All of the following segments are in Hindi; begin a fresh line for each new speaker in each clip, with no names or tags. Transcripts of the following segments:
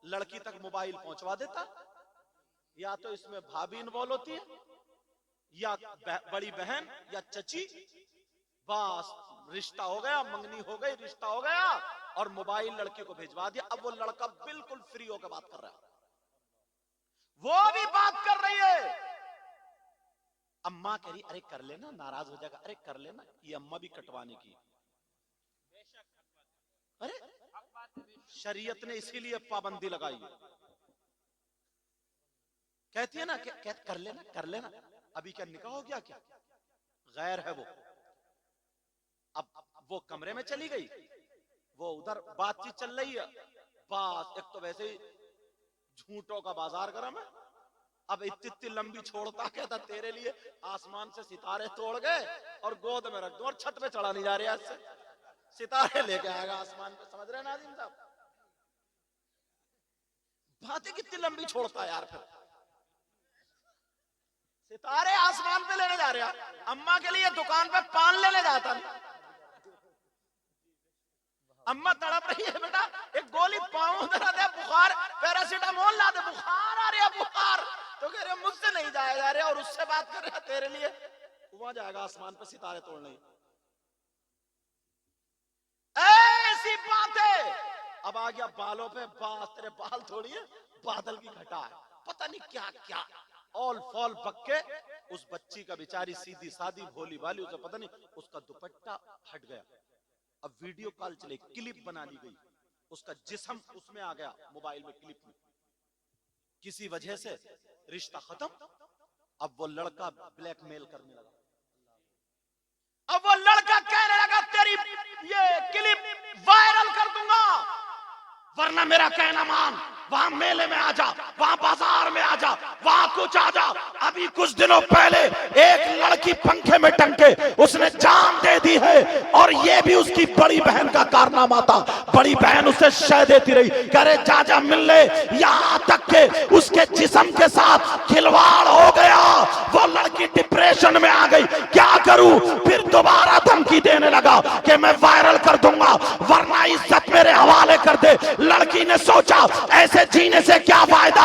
लड़की तक मोबाइल पहुंचवा देता। या तो इसमें भाभी इन्वॉल्व होती है, या बड़ी बहन या चची, बस रिश्ता हो गया, मंगनी हो गई, रिश्ता हो गया, और मोबाइल लड़की को भिजवा दिया। अब वो लड़का बिल्कुल फ्री होकर बात कर रहा है, वो भी बात कर रही है। अम्मा कह रही अरे कर लेना, नाराज हो जाएगा, अरे कर लेना। ये अम्मा भी कटवाने की। अरे शरीयत ने इसीलिए पाबंदी लगाई, कहती है ना कर लेना कर लेना। अभी क्या निकाह हो गया क्या? गैर है वो। अब वो कमरे में चली गई, वो उधर बातचीत चल रही है। बस एक तो वैसे ही झूठों का बाजार गरम है। अब इतनी लंबी छोड़ता, कहता तेरे लिए आसमान से सितारे तोड़ गए और गोद में रख दूं, और छत पे चढ़ा नहीं जा रहा है, सितारे लेके आएगा आसमान पे। समझ रहे नाज़िम साहब? बातें कितनी लंबी छोड़ता है यार। फिर सितारे आसमान पे लेने जा रहा, अम्मा के लिए दुकान पे पान लेने जाता नहीं। अम्मा तड़प रही है, बेटा एक गोली पाऊं दे, बुखार, पैरासीटामोल ला दे, बुखार आ रहा, बुखार। तो कह रहे मुझसे नहीं जाया जा रहा, और उससे बात कर रहे तेरे लिए वहां जाएगा आसमान पे सितारे तोड़ने। ऐसी बातें। अब आ गया बालों पे, बात तेरे बाल थोड़ी है, बादल की घटा है, पता नहीं क्या क्या ऑल फॉल बक्के। उस बच्ची का बेचारी सीधी सादी भोली भाली, उसे पता नहीं, उसका दुपट्टा हट गया। अब वीडियो कॉल चले, क्लिप बना ली गई, उसका जिस्म उसमें आ गया मोबाइल में, क्लिप में। किसी वजह से रिश्ता खत्म। अब वो लड़का ब्लैकमेल करने लगा। अब वो लड़का कहने लगा तेरी ये क्लिप वायरल कर दूंगा, वरना मेरा कहना मान, वहां मेले में आ जा, वहां बाजार में आ जा, वहां कुछ आ जा। अभी कुछ दिनों पहले एक लड़की पंखे में टंग के उसने जान दे दी है, और ये भी उसकी बड़ी बहन का कारनामा था। बड़ी बहन उसे शय देती रही, करे जा जा मिल ले, यहां तक के उसके जिस्म के साथ खिलवाड़ हो गया। वो लड़की डिप्रेशन में आ गई, क्या करूं? फिर दोबारा धमकी देने लगा कि मैं वायरल कर दूंगा, वरना इज्जत मेरे हवाले कर दे। लड़की ने सोचा ऐसे जीने से क्या फायदा,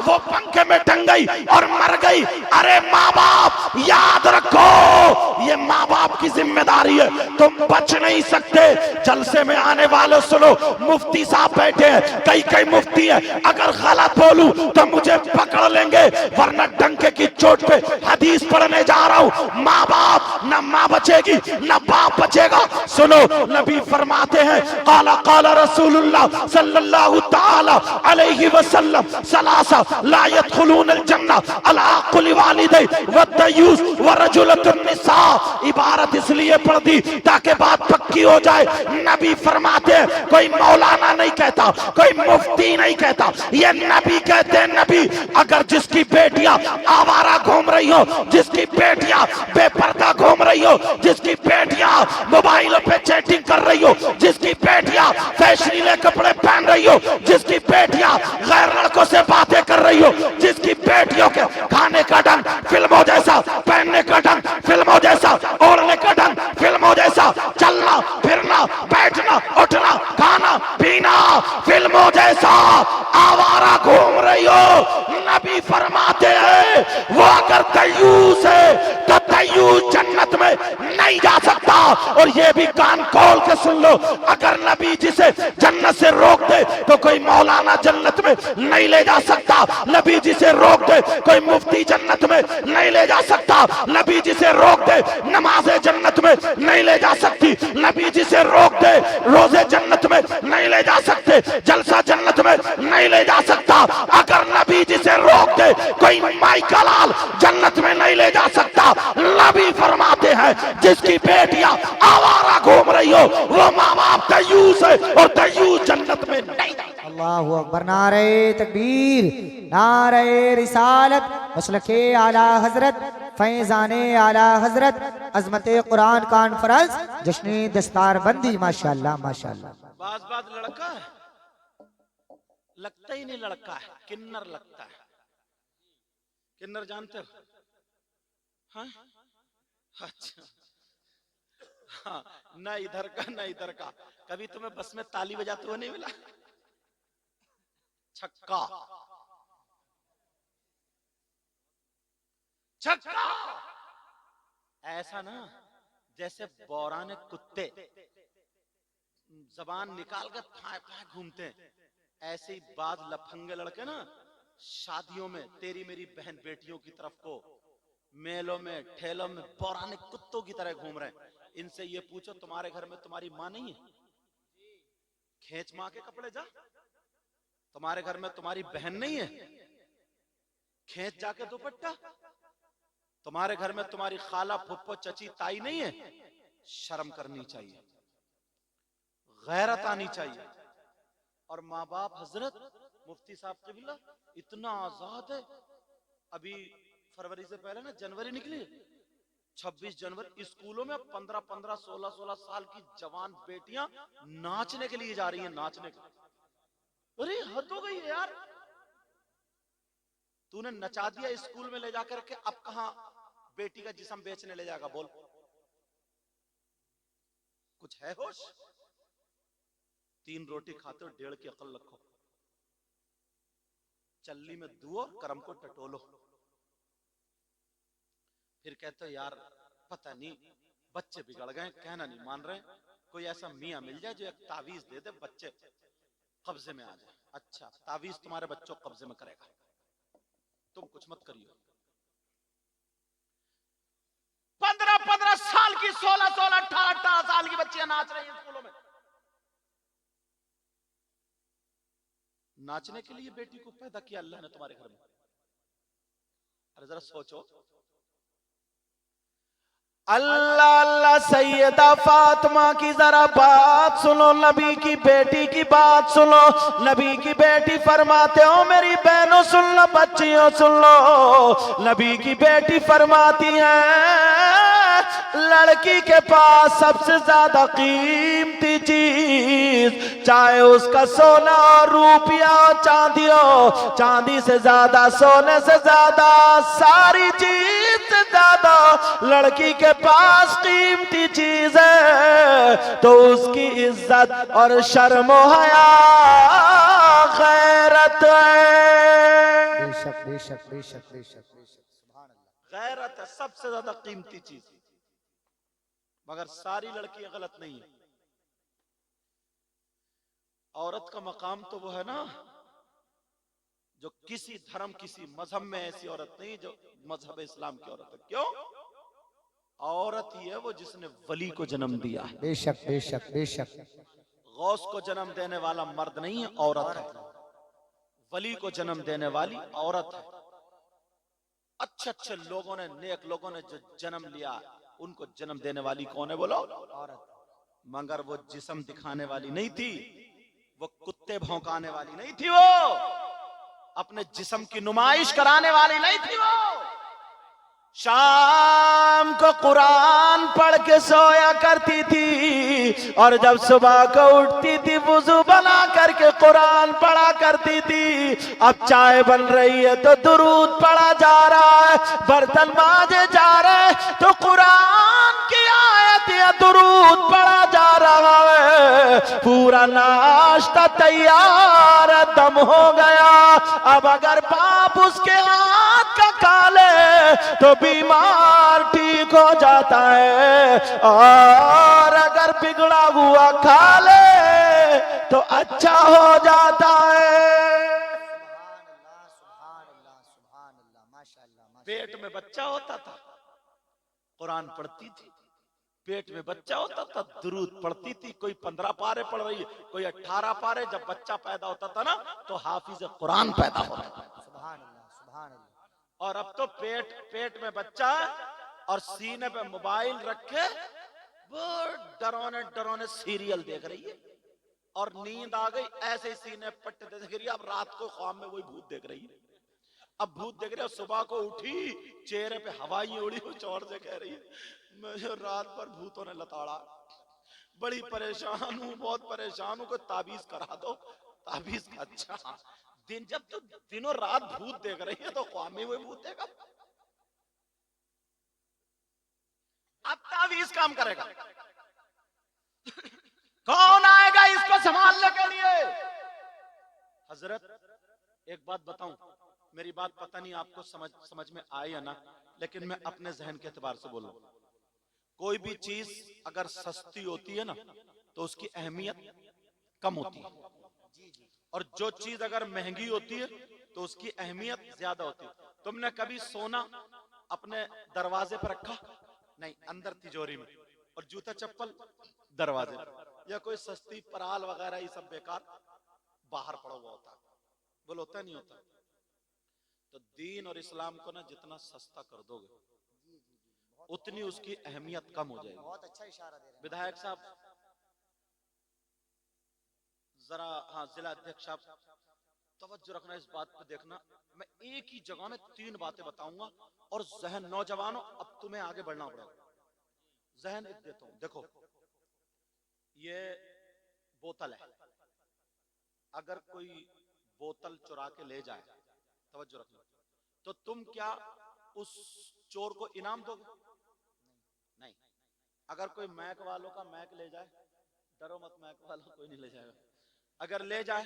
वो पंखे में टंग गई और मर गई। अरे माँ बाप याद रखो, ये माँ बाप की जिम्मेदारी है, तुम बच नहीं सकते। जलसे में आने वाले सुनो, मुफ्ती साहब बैठे हैं, कई कई मुफ्ती है, अगर गलत बोलूं तो मुझे पकड़ लेंगे, वरना डंके की चोट पे हदीस पढ़ने जा रहा हूं। माँ बाप, न माँ बचेगी न बाप बचेगा। सुनो, नबी फरमाते हैं काला काला रसूलुल्लाह सल्लल्लाहु ताला अलैहि वसल्लम सलासा ला यदखुलूनल जन्नह अला कुल्ली वालिदै वद्दयूस वरजुलतुन निसा। इबारत इसलिए पढ़ दी ताकि बात पक्की हो जाए। नबी फरमाते हैं, कोई मौलाना नहीं कहता, कोई मुफ्ती नहीं कहता, ये नबी कहते हैं। नबी अगर जिसकी बेटियां आवारा घूम रही हो, जिसकी बेटियां बेपर्दा घूम रही हो, जिसकी बेटियां मोबाइलों पे चैटिंग कर रही हो, जिसकी बेटियां फैशनीले कपड़े पहन रही हो, जिसकी बेटियां गैर लड़कों से बातें कर रही हो, जिसकी बेटियों के खाने का ढंग फिल्मों जैसा, पहनने का ढंग फिल्मों जैसा, ओढ़ने का ढंग फिल्मों जैसा, चलना फिरना बैठना उठना खाना पीना फिल्मों जैसा, आवारा घूम रही हो, नबी फरमाते हैं वो अगर दयूस है तो दयूस जन्नत में नहीं जा सकता। और ये भी कान खोल के सुन लो, अगर नबी जिसे जन्नत से रोक दे तो कोई मौलाना जन्नत में नहीं ले जा सकता। नबी जिसे रोक दे कोई मुफ्ती जन्नत में नहीं ले जा सकता। नबी जिसे रोक दे नमाज़े जन्नत में नहीं ले जा सकती। नबी जिसे रोक दे रोजे जन्नत में नहीं ले जा सकते, जलसा जन्नत में नहीं ले जा सकता। अगर नबी जिसे रोक दे कोई माई का लाल जन्नत में नहीं ले जा सकता। नबी फरमाते हैं जिसकी बेटियां आवारा घूम रही हो वो माँ बाप दयूस है, और दयूस जन्नत में नहीं।
अल्लाहु अकबर, नारे तकबीर, नारे रिसालत, मसलके आला हजरत, फैजाने आला हजरत, अजमते कुरान कॉन्फ्रेंस, जश्न दस्तार बंदी। माशाअल्लाह माशाअल्लाह।
बाज लड़का है, लगता ही नहीं लड़का है, किन्नर लगता है। किन्नर जानते हो? हाँ? अच्छा, हाँ, न इधर का न इधर का। कभी तुम्हें बस में ताली बजाते हुए नहीं मिला? छक्का छक्का। ऐसा ना जैसे बौराने कुत्ते जबान निकाल के फाय फाय घूमते हैं, ऐसे ही बाज लफंगे लड़के ना शादियों में तेरी मेरी बहन बेटियों की तरफ को मेलों में ठेलों में पौराणिक कुत्तों की तरह घूम रहे हैं। इनसे ये पूछो तुम्हारे घर में तुम्हारी माँ नहीं है? खींच माँ के कपड़े जा। तुम्हारे घर में तुम्हारी बहन नहीं है? खींच जाके दुपट्टा। तुम्हारे घर में तुम्हारी खाला फुप्पो चची ताई नहीं है? शर्म करनी चाहिए, गैरत आनी चाहिए। और माँ बाप हजरत मुफ्ती साहब क़िबला इतना आजाद है। अभी फरवरी से पहले ना जनवरी निकली, 26 जनवरी स्कूलों में 15-15, 16-16 साल की जवान बेटियां नाचने के लिए जा रही हैं, नाचने के लिए। अरे हद हो गई है यार, तूने नचा दिया स्कूल में ले जाकर के, अब कहां बेटी का जिस्म बेचने ले जाएगा? बोल, कुछ है होश? 3 रोटी खाते हो, 1.5 की अकल रखो। चल्ली में दुओ, करम को टटोलो। फिर कहते हो यार पता नहीं बच्चे बिगड़ गए, कहना नहीं मान रहे। कोई ऐसा मियां मिल जाए जो एक तावीज दे दे, बच्चे कब्जे में आ जाए। अच्छा, तावीज तुम्हारे बच्चों को कब्जे में करेगा, तुम कुछ मत करियो। 15-15 साल की, 16-16, 18-18 साल की बच्चियां नाच रही हैं स्कूलों में। नाचने के लिए बेटी को पैदा किया अल्लाह ने तुम्हारे घर में? अरे जरा सोचो। अल्लाह अल्लाह, सैयदा फातिमा की जरा बात सुनो, नबी की बेटी की बात सुनो। नबी की बेटी फरमाते हो, मेरी बहनों सुन लो, बच्चियों सुन लो। नबी की बेटी फरमाती है लड़की के पास सबसे ज्यादा कीमती चीज, चाहे उसका सोना और रुपया चांदी हो, चांदी से ज्यादा, सोने से ज्यादा, सारी चीज से ज्यादा लड़की के पास कीमती चीज है तो उसकी इज्जत और शर्म हया गैरत है।
बेशक बेशक बेशक बेशक बेशक, सुभान अल्लाह।
गैरत है सबसे ज्यादा कीमती चीज। मगर सारी लड़कियां गलत नहीं है। औरत का मकाम तो वो है ना जो किसी धर्म, किसी मजहब में ऐसी औरत नहीं जो मजहब इस्लाम की औरत है। क्यों? औरत ही है वो जिसने वली को जन्म दिया है।
बेशक बेशक बेशक।
गौस को जन्म देने वाला मर्द नहीं है, औरत है। वली को जन्म देने वाली औरत है। अच्छे अच्छे लोगों ने, नेक लोगों ने जो जन्म लिया, उनको जन्म देने वाली कौन है बोलो? औरत। मगर वो जिस्म दिखाने वाली नहीं थी, वो कुत्ते भौंकाने वाली नहीं थी, वो अपने जिस्म की नुमाइश कराने वाली नहीं थी। वो शाम को कुरान पढ़ के सोया करती थी और जब सुबह को उठती थी वुजू बना करके कुरान पढ़ा करती थी। अब चाय बन रही है तो दुरूद पढ़ा जा रहा है, बर्तन माजे जा रहे तो कुरान की आयत या दुरूद पढ़ा जा रहा है। पूरा नाश्ता तैयार, दम हो गया। अब अगर बाप उसके हाथ का खा ले तो बीमार ठीक हो जाता है, और अगर बिगड़ा हुआ खा ले तो अच्छा हो जाता है। पेट में बच्चा होता था, कुरान पढ़ती थी। पेट में बच्चा होता था, दुरूद पढ़ती थी। कोई 15 पारे पढ़ रही है, कोई 18 पारे। जब बच्चा पैदा होता था ना तो हाफिज कुरान पैदा होता था।
सुभान अल्लाह सुभान अल्लाह।
और अब तो पेट में बच्चा और सीने पे मोबाइल रखे वो डरोने डरोने सीरियल देख रही है, और नींद आ गई ऐसे ही सीने पट्टे देख रही है। अब रात को ख्वाब में वही भूत देख रही है। अब भूत देख रही है, सुबह को उठी, चेहरे पे हवाई उड़ी, कुछ और से कह रही है मुझे रात पर भूतों ने लताड़ा, बड़ी परेशान हूँ, बहुत परेशान हूँ, कोई ताबीज करा दो। ताबीज का? अच्छा, दिन जब तो दिनों रात भूत देख रही है तो ख्वाब में वही भूत देगा। अब ताबीज काम करेगा? कौन आएगा इसको संभालने के लिए? हजरत एक बात बताऊं, मेरी बात पता नहीं आपको समझ में आई है ना, लेकिन मैं अपने जहन के एतबार से बोल रहा हूं। कोई भी चीज अगर सस्ती होती है ना तो उसकी अहमियत कम होती है, और जो चीज अगर महंगी होती है तो उसकी अहमियत ज्यादा होती है। तुमने कभी सोना अपने दरवाजे पर रखा? नहीं, अंदर तिजोरी में, और जूता चप्पल दरवाजे पर। या कोई सस्ती पराल वगैरह ये सब बेकार बाहर पड़ा हुआ होता है, बोलो होता नहीं होता? तो दीन और इस्लाम को ना जितना सस्ता कर दोगे उतनी उसकी अहमियत कम हो जाएगी।
बहुत अच्छा इशारा दे रहे हैं
विधायक साहब जरा, हाँ जिला अध्यक्ष साहब तवज्जो रखना, इस बात पे देखना, मैं एक ही जगह में 3 बातें बताऊंगा और जहन, नौजवानों अब तुम्हें आगे बढ़ना पड़ेगा, जहन देता हूं। देखो ये बोतल है, अगर कोई बोतल चुरा के ले जाए, तवज्जो रखना, तो तुम क्या उस चोर को इनाम दोगे? नहीं। अगर कोई मैक वालों का मैक ले जाए, डरो मत, मैक वालों कोई नहीं ले जाएगा, अगर ले जाए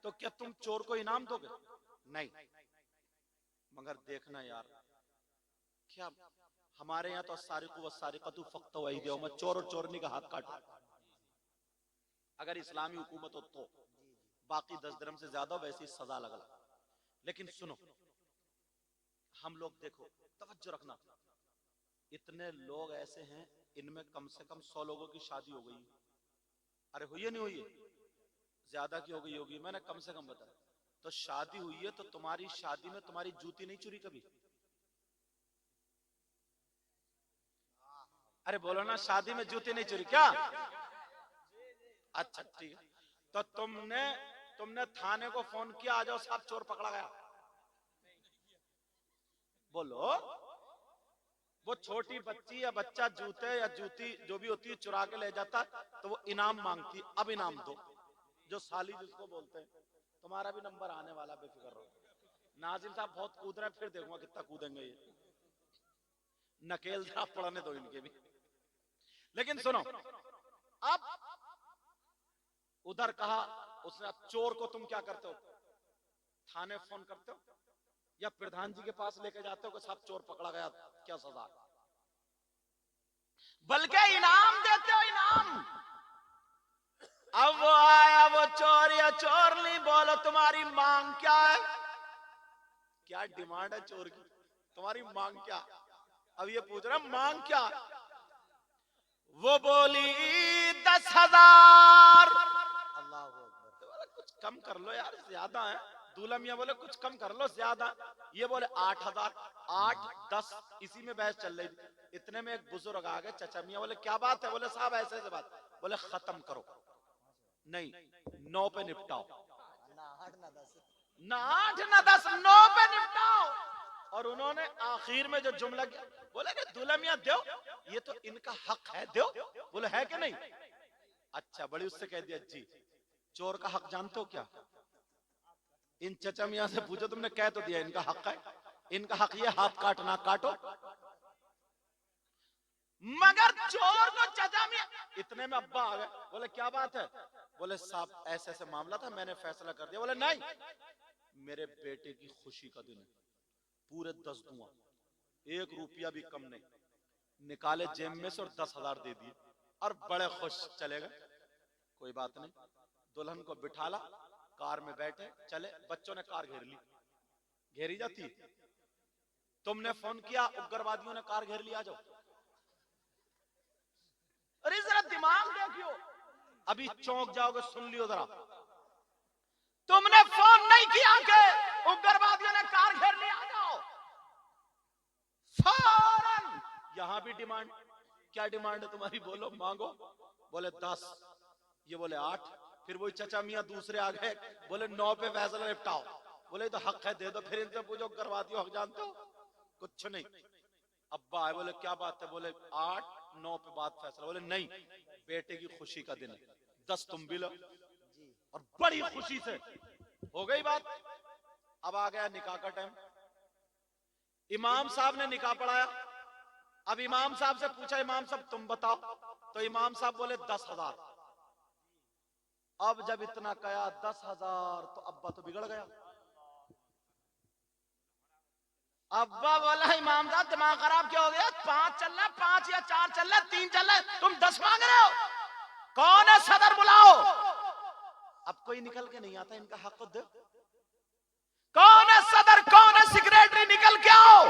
तो क्या तुम चोर को इनाम दोगे? नहीं। मगर देखना यार, क्या हमारे यहाँ तो सारिक़ु वस्सारिक़तु फ़क़्तऊ अयदियहुमा, चोर और चोरनी का हाथ काटो, अगर इस्लामी हुकूमत हो तो, बाकी 10 दिरहम से ज्यादा वैसी सजा लगा। लेकिन सुनो, हम लोग देखो, तवज्जो रखना, इतने लोग ऐसे हैं, इनमें कम से कम 100 लोगों की शादी हो गई। अरे हुई है नहीं हुई है? ज्यादा की हो गई होगी, मैंने कम से कम बताया। तो शादी हुई है तो तुम्हारी शादी में तुम्हारी जूती नहीं चुरी कभी? अरे बोलो ना, शादी में जूती नहीं चुरी क्या? अच्छा ठीक है, तो तुमने थाने को फोन किया, आ जाओ साहब चोर पकड़ा गया? बोलो। वो छोटी बच्ची या बच्चा जूते या जूती जो भी होती है चुरा के ले जाता, तो वो इनाम मांगती, अब इनाम दो, जो साली जिसको बोलते हैं। तुम्हारा भी नंबर आने वाला, बेफिक्र रहो। नाजिम साहब बहुत कूद रहे हैं, फिर देखूंगा कितना कूदेंगे ये, नकेल पड़ने दो इनके भी। लेकिन सुनो, अब उधर कहा उसने, अब चोर को तुम क्या करते हो? थाने फोन करते हो या प्रधान जी के पास लेके जाते हो कि साहब चोर पकड़ा गया, क्या सजा? बल्कि इनाम देते हो, इनाम। अब वो आया वो चोर या चोरनी, बोलो तुम्हारी मांग क्या है? क्या डिमांड है चोर की? तुम्हारी मांग क्या? अब ये पूछ रहा मांग क्या? वो बोली 10,000।
अल्लाह हू अकबर।
कुछ कम कर लो यार, ज्यादा है। दूल्हा मियां बोले कुछ कम कर लो, ज्यादा। ये बोले 8,000, 8, 10, इसी में बहस चल रही थी। इतने में एक बुजुर्ग आ गए, चचा मियां बोले क्या बात है? बोले साहब ऐसे ऐसे बात। बोले खत्म करो, नहीं 9 पे निपटाओ,
ना 8 ना 10,
ना 8 ना 10, 9 पे निपटाओ। और उन्होंने आखिर में जो जुमला किया, बोले कि दूल्हा मियां दो, ये तो इनका हक है, दो। बोले है कि नहीं? अच्छा, बड़ी उससे कह दिया जी, चोर का हक जानते हो क्या? इन चचा मियां से पूछो, तुमने कह तो दिया इनका हक है, इनका हक ये हाथ काटना, काटो। मगर चोर को चचा मियां, इतने में अब्बा आ गए, बोले क्या बात है? बोले साहब ऐसे ऐसे मामला था, मैंने फैसला कर दिया। बोले नहीं, मेरे बेटे की खुशी का दिन है, पूरे 10 दूंगा, 1 रुपया भी कम नहीं। निकाले जेब में से और 10,000 दे दिए, और बड़े खुश चले गए। कोई बात नहीं, दुल्हन को बिठाला, कार में बैठे चले, बच्चों ने कार घेर ली, घेरी जाती। तुमने फोन किया, उग्रवादियों ने कार घेर लिया, आ जाओ। अरे जरा दिमाग देखियो, अभी चौंक जाओगे, सुन लियो जरा। तुमने फोन नहीं किया कि उग्रवादियों ने कार घेर लिया, आ जाओ। फौरन यहां भी डिमांड, क्या डिमांड है तुम्हारी? बोलो, मांगो। बोले 10, ये बोले 8, फिर वही चचा मियां दूसरे आ गए, बोले 9 पे फैसला निपटाओ। बोले तो हक है, दे दो। फिर इनसे पूछो उग्रवादियों हक जानते हो? कुछ नहीं। अब्बा आए, बोले क्या बात है? बोले 8, 9 पे बात फैसला। बोले नहीं, बेटे की खुशी का दिन है, 10 तुम भी लो। और बड़ी खुशी से हो गई बात। अब आ गया निकाह का टाइम, इमाम साहब ने निकाह पढ़ाया। अब इमाम साहब से पूछा, इमाम साहब तुम बताओ, तो इमाम साहब बोले 10,000। अब जब इतना कहा 10,000, तो अब्बा तो बिगड़ गया। अब्बा बोला इमाम साहब दिमाग खराब क्या हो गया, 5 चल रहा है, 5 या 4 चल रहा है, 3 चल रहा है, तुम 10 मांग रहे हो, कौन है सदर बुलाओ। अब कोई निकल के नहीं आता, इनका हक दो, कौन है सदर, कौन है सेक्रेटरी, निकल के आओ।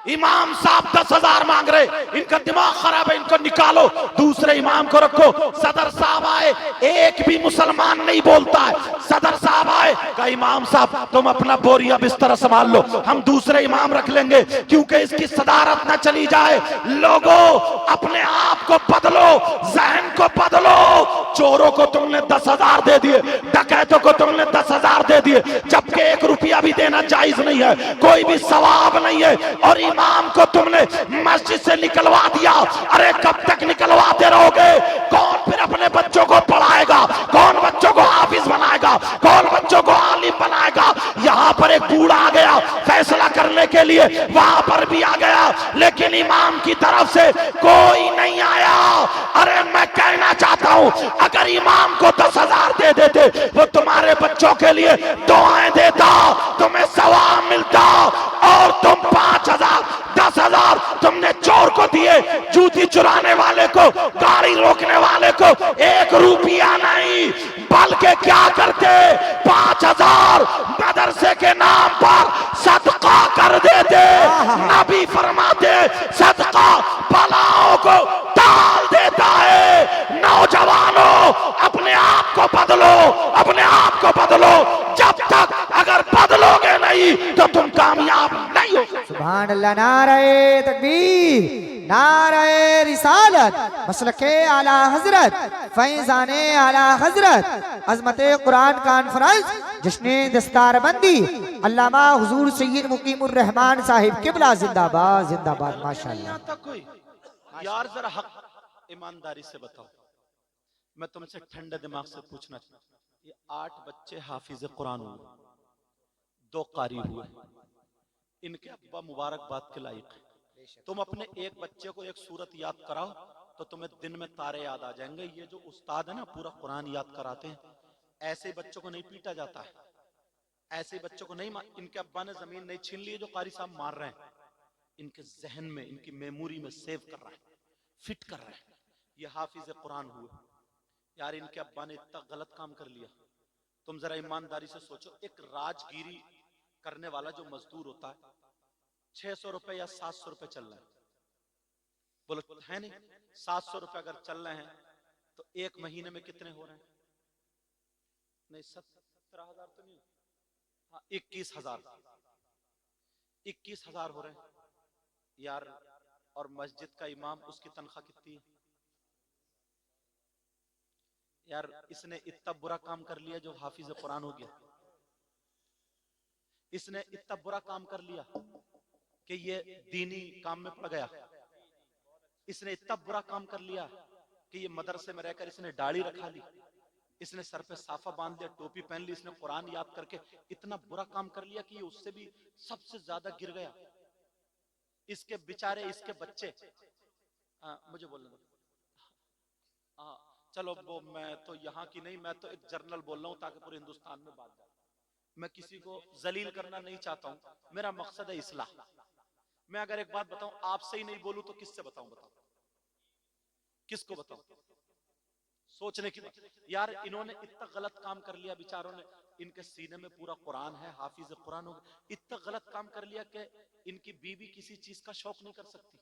इमाम साहब 10,000 मांग रहे, इनका दिमाग खराब है, इनको निकालो, दूसरे इमाम को रखो। सदर साहब आए, एक भी मुसलमान नहीं बोलता है। सदर साहब आए, कहा इमाम साहब तुम अपना बोरिया बिस्तर संभाल लो, हम दूसरे इमाम रख लेंगे, क्योंकि इसकी सदारत ना चली जाए। लोगों अपने आप को बदलो, जहन को बदलो। चोरों को तुमने 10,000 दे दिए, डकैतों को तुमने 10,000 दे दिए, जबकि 1 रुपया भी देना जायज नहीं है, कोई भी सवाब नहीं है, और इमाम को तुमने मस्जिद से निकलवा दिया। अरे कब तक निकलवाते रहोगे? कौन फिर अपने बच्चों को पढ़ाएगा, कौन बच्चों को हाफिज बनाएगा, कौन बच्चों को आलिम बनाएगा? यहाँ पर एक बूढ़ा आ गया फैसला करने के लिए, वहां पर भी आ गया, लेकिन इमाम की तरफ से कोई नहीं आया। अरे मैं कहना चाहता हूं, अगर इमाम को 10,000 दे देते, वो तुम्हारे बच्चों के लिए दुआएं देता, तुम्हें सवाब मिलता, और तुम 5,000 10,000 तुमने चोर को दिए, जूती चुराने वाले को, गाड़ी रोकने वाले को 1 रुपया नहीं, बल्कि क्या करते, 5,000 मदरसे के नाम पर सदका कर देते। नबी फरमाते सदका बलाओं को टाल देता है। नौजवानों अपने आप को बदलो, अपने आप को बदलो, जब तक अगर बदलोगे नहीं तो तुम कामयाब नहीं हो।
सुभान अल्लाह, नारे तकबीर, नारे रिसालत, मसलके आला हजरत, फैजाने आला हजरत, अजमते कुरान कॉन्फ्रेंस, जश्ने दस्तारबंदी, अल्लामा हुजूर सैयद मुकीमुर रहमान साहिब किबला जिंदाबाद जिंदाबाद। माशाअल्लाह।
तक कोई यार जरा हक ईमानदारी से बताओ, मैं तुमसे ठंडे दिमाग से पूछना चाहता हूं, ये 8 बच्चे हाफिज कुरान हुए, 2 कारी हुए, इनके अब्बा मुबारकबाद के लायक है। तुम अपने एक बच्चे को एक सूरत याद कराओ तो तुम्हें दिन में तारे याद आ जाएंगे। ये जो उस्ताद है ना पूरा कुरान याद कराते हैं, ऐसे बच्चों को नहीं पीटा जाता है, ऐसे बच्चों को नहीं, इनके अब्बा ने जमीन नहीं छीन ली जो कारी साहब मार रहे हैं, इनके जहन में, इनकी मेमोरी में सेव कर रहा है, फिट कर रहा है। ये हाफिज कुरान हुए यार, इनके अब्बा ने इतना गलत काम कर लिया। तुम जरा ईमानदारी से सोचो, एक राजगिरी करने वाला जो मजदूर होता है, 600 रुपए या 700 रुपए चल रहे हैं, बोलो है नहीं, 700 रुपए अगर चल रहे हैं तो 1 महीने में कितने हो रहे हैं? नहीं 17,000 तो नहीं, हाँ 21,000, 21,000 हो रहे हैं यार। और मस्जिद का इमाम, उसकी तनख्वाह कितनी है यार? इसने इतना बुरा काम कर लिया जो हाफिज कुरान हो गया, इसने इतना बुरा काम कर लिया कि ये दीनी काम में पड़ गया, इसने इतना बुरा काम कर लिया कि ये मदरसे में रहकर इसने दाढ़ी रखा ली, इसने सर पे साफा बांध दिया, टोपी पहन ली, इसने कुरान याद करके इतना बुरा काम कर लिया कि ये उससे भी सबसे ज्यादा गिर गया। इसके बेचारे, इसके बच्चे, मुझे बोलने दो, चलो वो मैं तो यहाँ की नहीं, मैं तो एक जर्नल बोल रहा हूँ ताकि पूरे हिंदुस्तान में बात जाए। मैं किसी को जलील करना नहीं चाहता हूँ, मेरा मकसद है इस्लाह। मैं अगर एक बात बताऊं, आपसे ही नहीं बोलूं तो किससे बताऊं? बताओ किसको बताऊं? सोचने की बात यार, इन्होंने इतना गलत काम कर लिया बेचारों ने, इनके सीने में पूरा कुरान है, हाफिज कुरान हो गए, इतना गलत काम कर लिया कि इनकी बीवी किसी चीज का शौक नहीं कर सकती,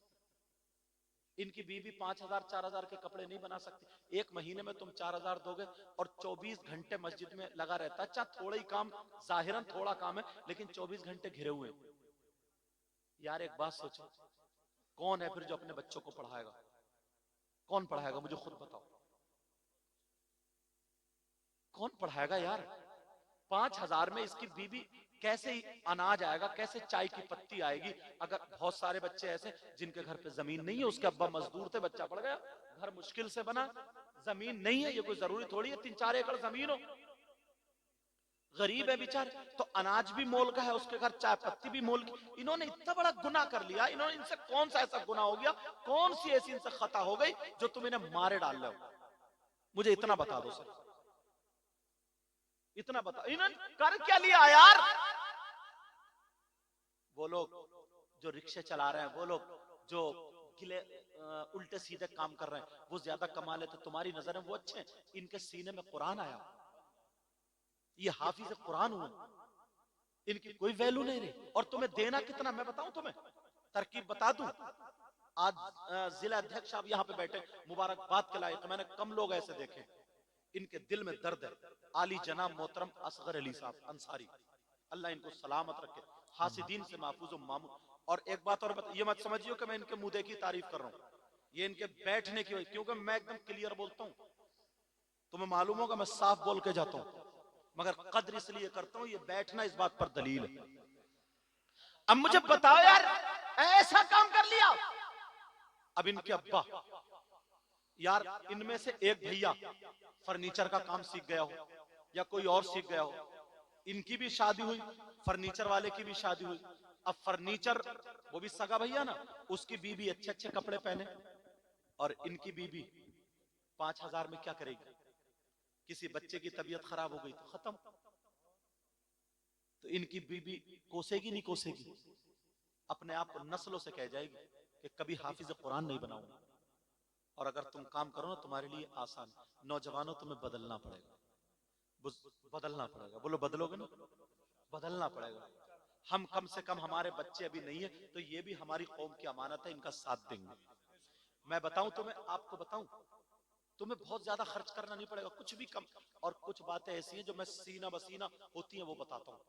इनकी बीवी 5,000 4,000 के कपड़े नहीं बना सकती। 1 महीने में तुम 4,000 दोगे और 24 घंटे मस्जिद में लगा रहता है। अच्छा थोड़ा ही काम, जाहिरन थोड़ा काम है, लेकिन 24 घंटे घिरे हुए यार। एक बात सोचो, कौन है फिर जो अपने बच्चों को पढ़ाएगा? कौन पढ़ाएगा? मुझे खुद बताओ, कौन पढ़ाएगा यार? 5,000 में इसकी बीवी कैसे अनाज आएगा, कैसे चाय की पत्ती आएगी? अगर बहुत सारे बच्चे ऐसे जिनके घर पे जमीन नहीं है, उसके अब्बा मजदूर थे, बच्चा पढ़ गया, घर मुश्किल से बना, जमीन नहीं है, ये कोई जरूरी थोड़ी है 3-4 एकड़ जमीन हो, गरीब है बेचारे, तो अनाज भी मोल का है, उसके घर चाय पत्ती भी मोल की। इन्होंने इतना बड़ा गुनाह कर लिया, इन्होंने, इनसे कौन सा ऐसा गुनाह हो गया, कौन सी ऐसी इनसे खता हो गई जो तुम इन्हें मारे डाल रहे हो? मुझे इतना बता दो सर, इतना बता, इन्होंने कर क्या लिया यार? वो लोग जो रिक्शे चला रहे हैं वो लोग, जो गिले उल्टे सीधे काम कर रहे हैं वो ज्यादा कमा लेते, तुम्हारी नजर में वो अच्छे हैं। इनके सीने में कुरान आया, ये हाफिज कुरान हुए, इनकी कोई वैल्यू नहीं रही। और तुम्हें देना कितना, मैं बताऊं तुम्हें, तरकीब बता दूं। आज जिला अध्यक्ष साहब यहाँ पे बैठे, मुबारकबाद के लायक, मैंने कम लोग ऐसे देखे, इनके दिल में दर्द है। आली जनाब मोहतरम असगर अली साहब अंसारी, अल्लाह इनको सलामत रखे, हासिदीन से महफूज व मामून। और एक बात और ये मत समझियो कि मैं इनके मुद्दे की तारीफ कर रहा हूँ, ये इनके बैठने की वजह, क्योंकि मैं एकदम क्लियर बोलता हूँ, तुम्हें मालूम होगा मैं साफ बोल के जाता हूँ, मगर कद्र इसलिए करता हूँ, ये बैठना इस बात पर दलील है। अब मुझे बताओ यार, ऐसा काम कर लिया। अब इनके अब्बा, यार इनमें से एक भैया फर्नीचर का काम सीख गया हो या कोई और सीख गया हो, इनकी भी शादी हुई, फर्नीचर वाले की भी शादी हुई। अब फर्नीचर, वो भी सगा भैया ना, उसकी बीवी अच्छे अच्छे कपड़े पहने, और इनकी बीवी 5,000 में क्या करेगी? किसी बच्चे की तबीयत खराब हो गई तो खत्म। तो इनकी बीवी कोसेगी नहीं कोसेगी, अपने आप को नस्लों से कह जाएगी कि कभी हाफिज कुरान नहीं बनाऊंगा। और अगर तुम काम करो ना, तुम्हारे लिए आसान। नौजवानों, तुम्हें बदलना पड़ेगा, बदलना पड़ेगा। बोलो बदलोगे ना? बदलना पड़ेगा। हम कम से कम, हमारे बच्चे अभी नहीं है तो ये भी हमारी कौम की अमानत है, इनका साथ देंगे। मैं बताऊं तुम्हें, आपको बताऊं, तुम्हें बहुत ज्यादा खर्च करना नहीं पड़ेगा, कुछ भी कम। और कुछ बातें ऐसी हैं जो मैं सीना बसीना होती हैं वो बताता हूँ,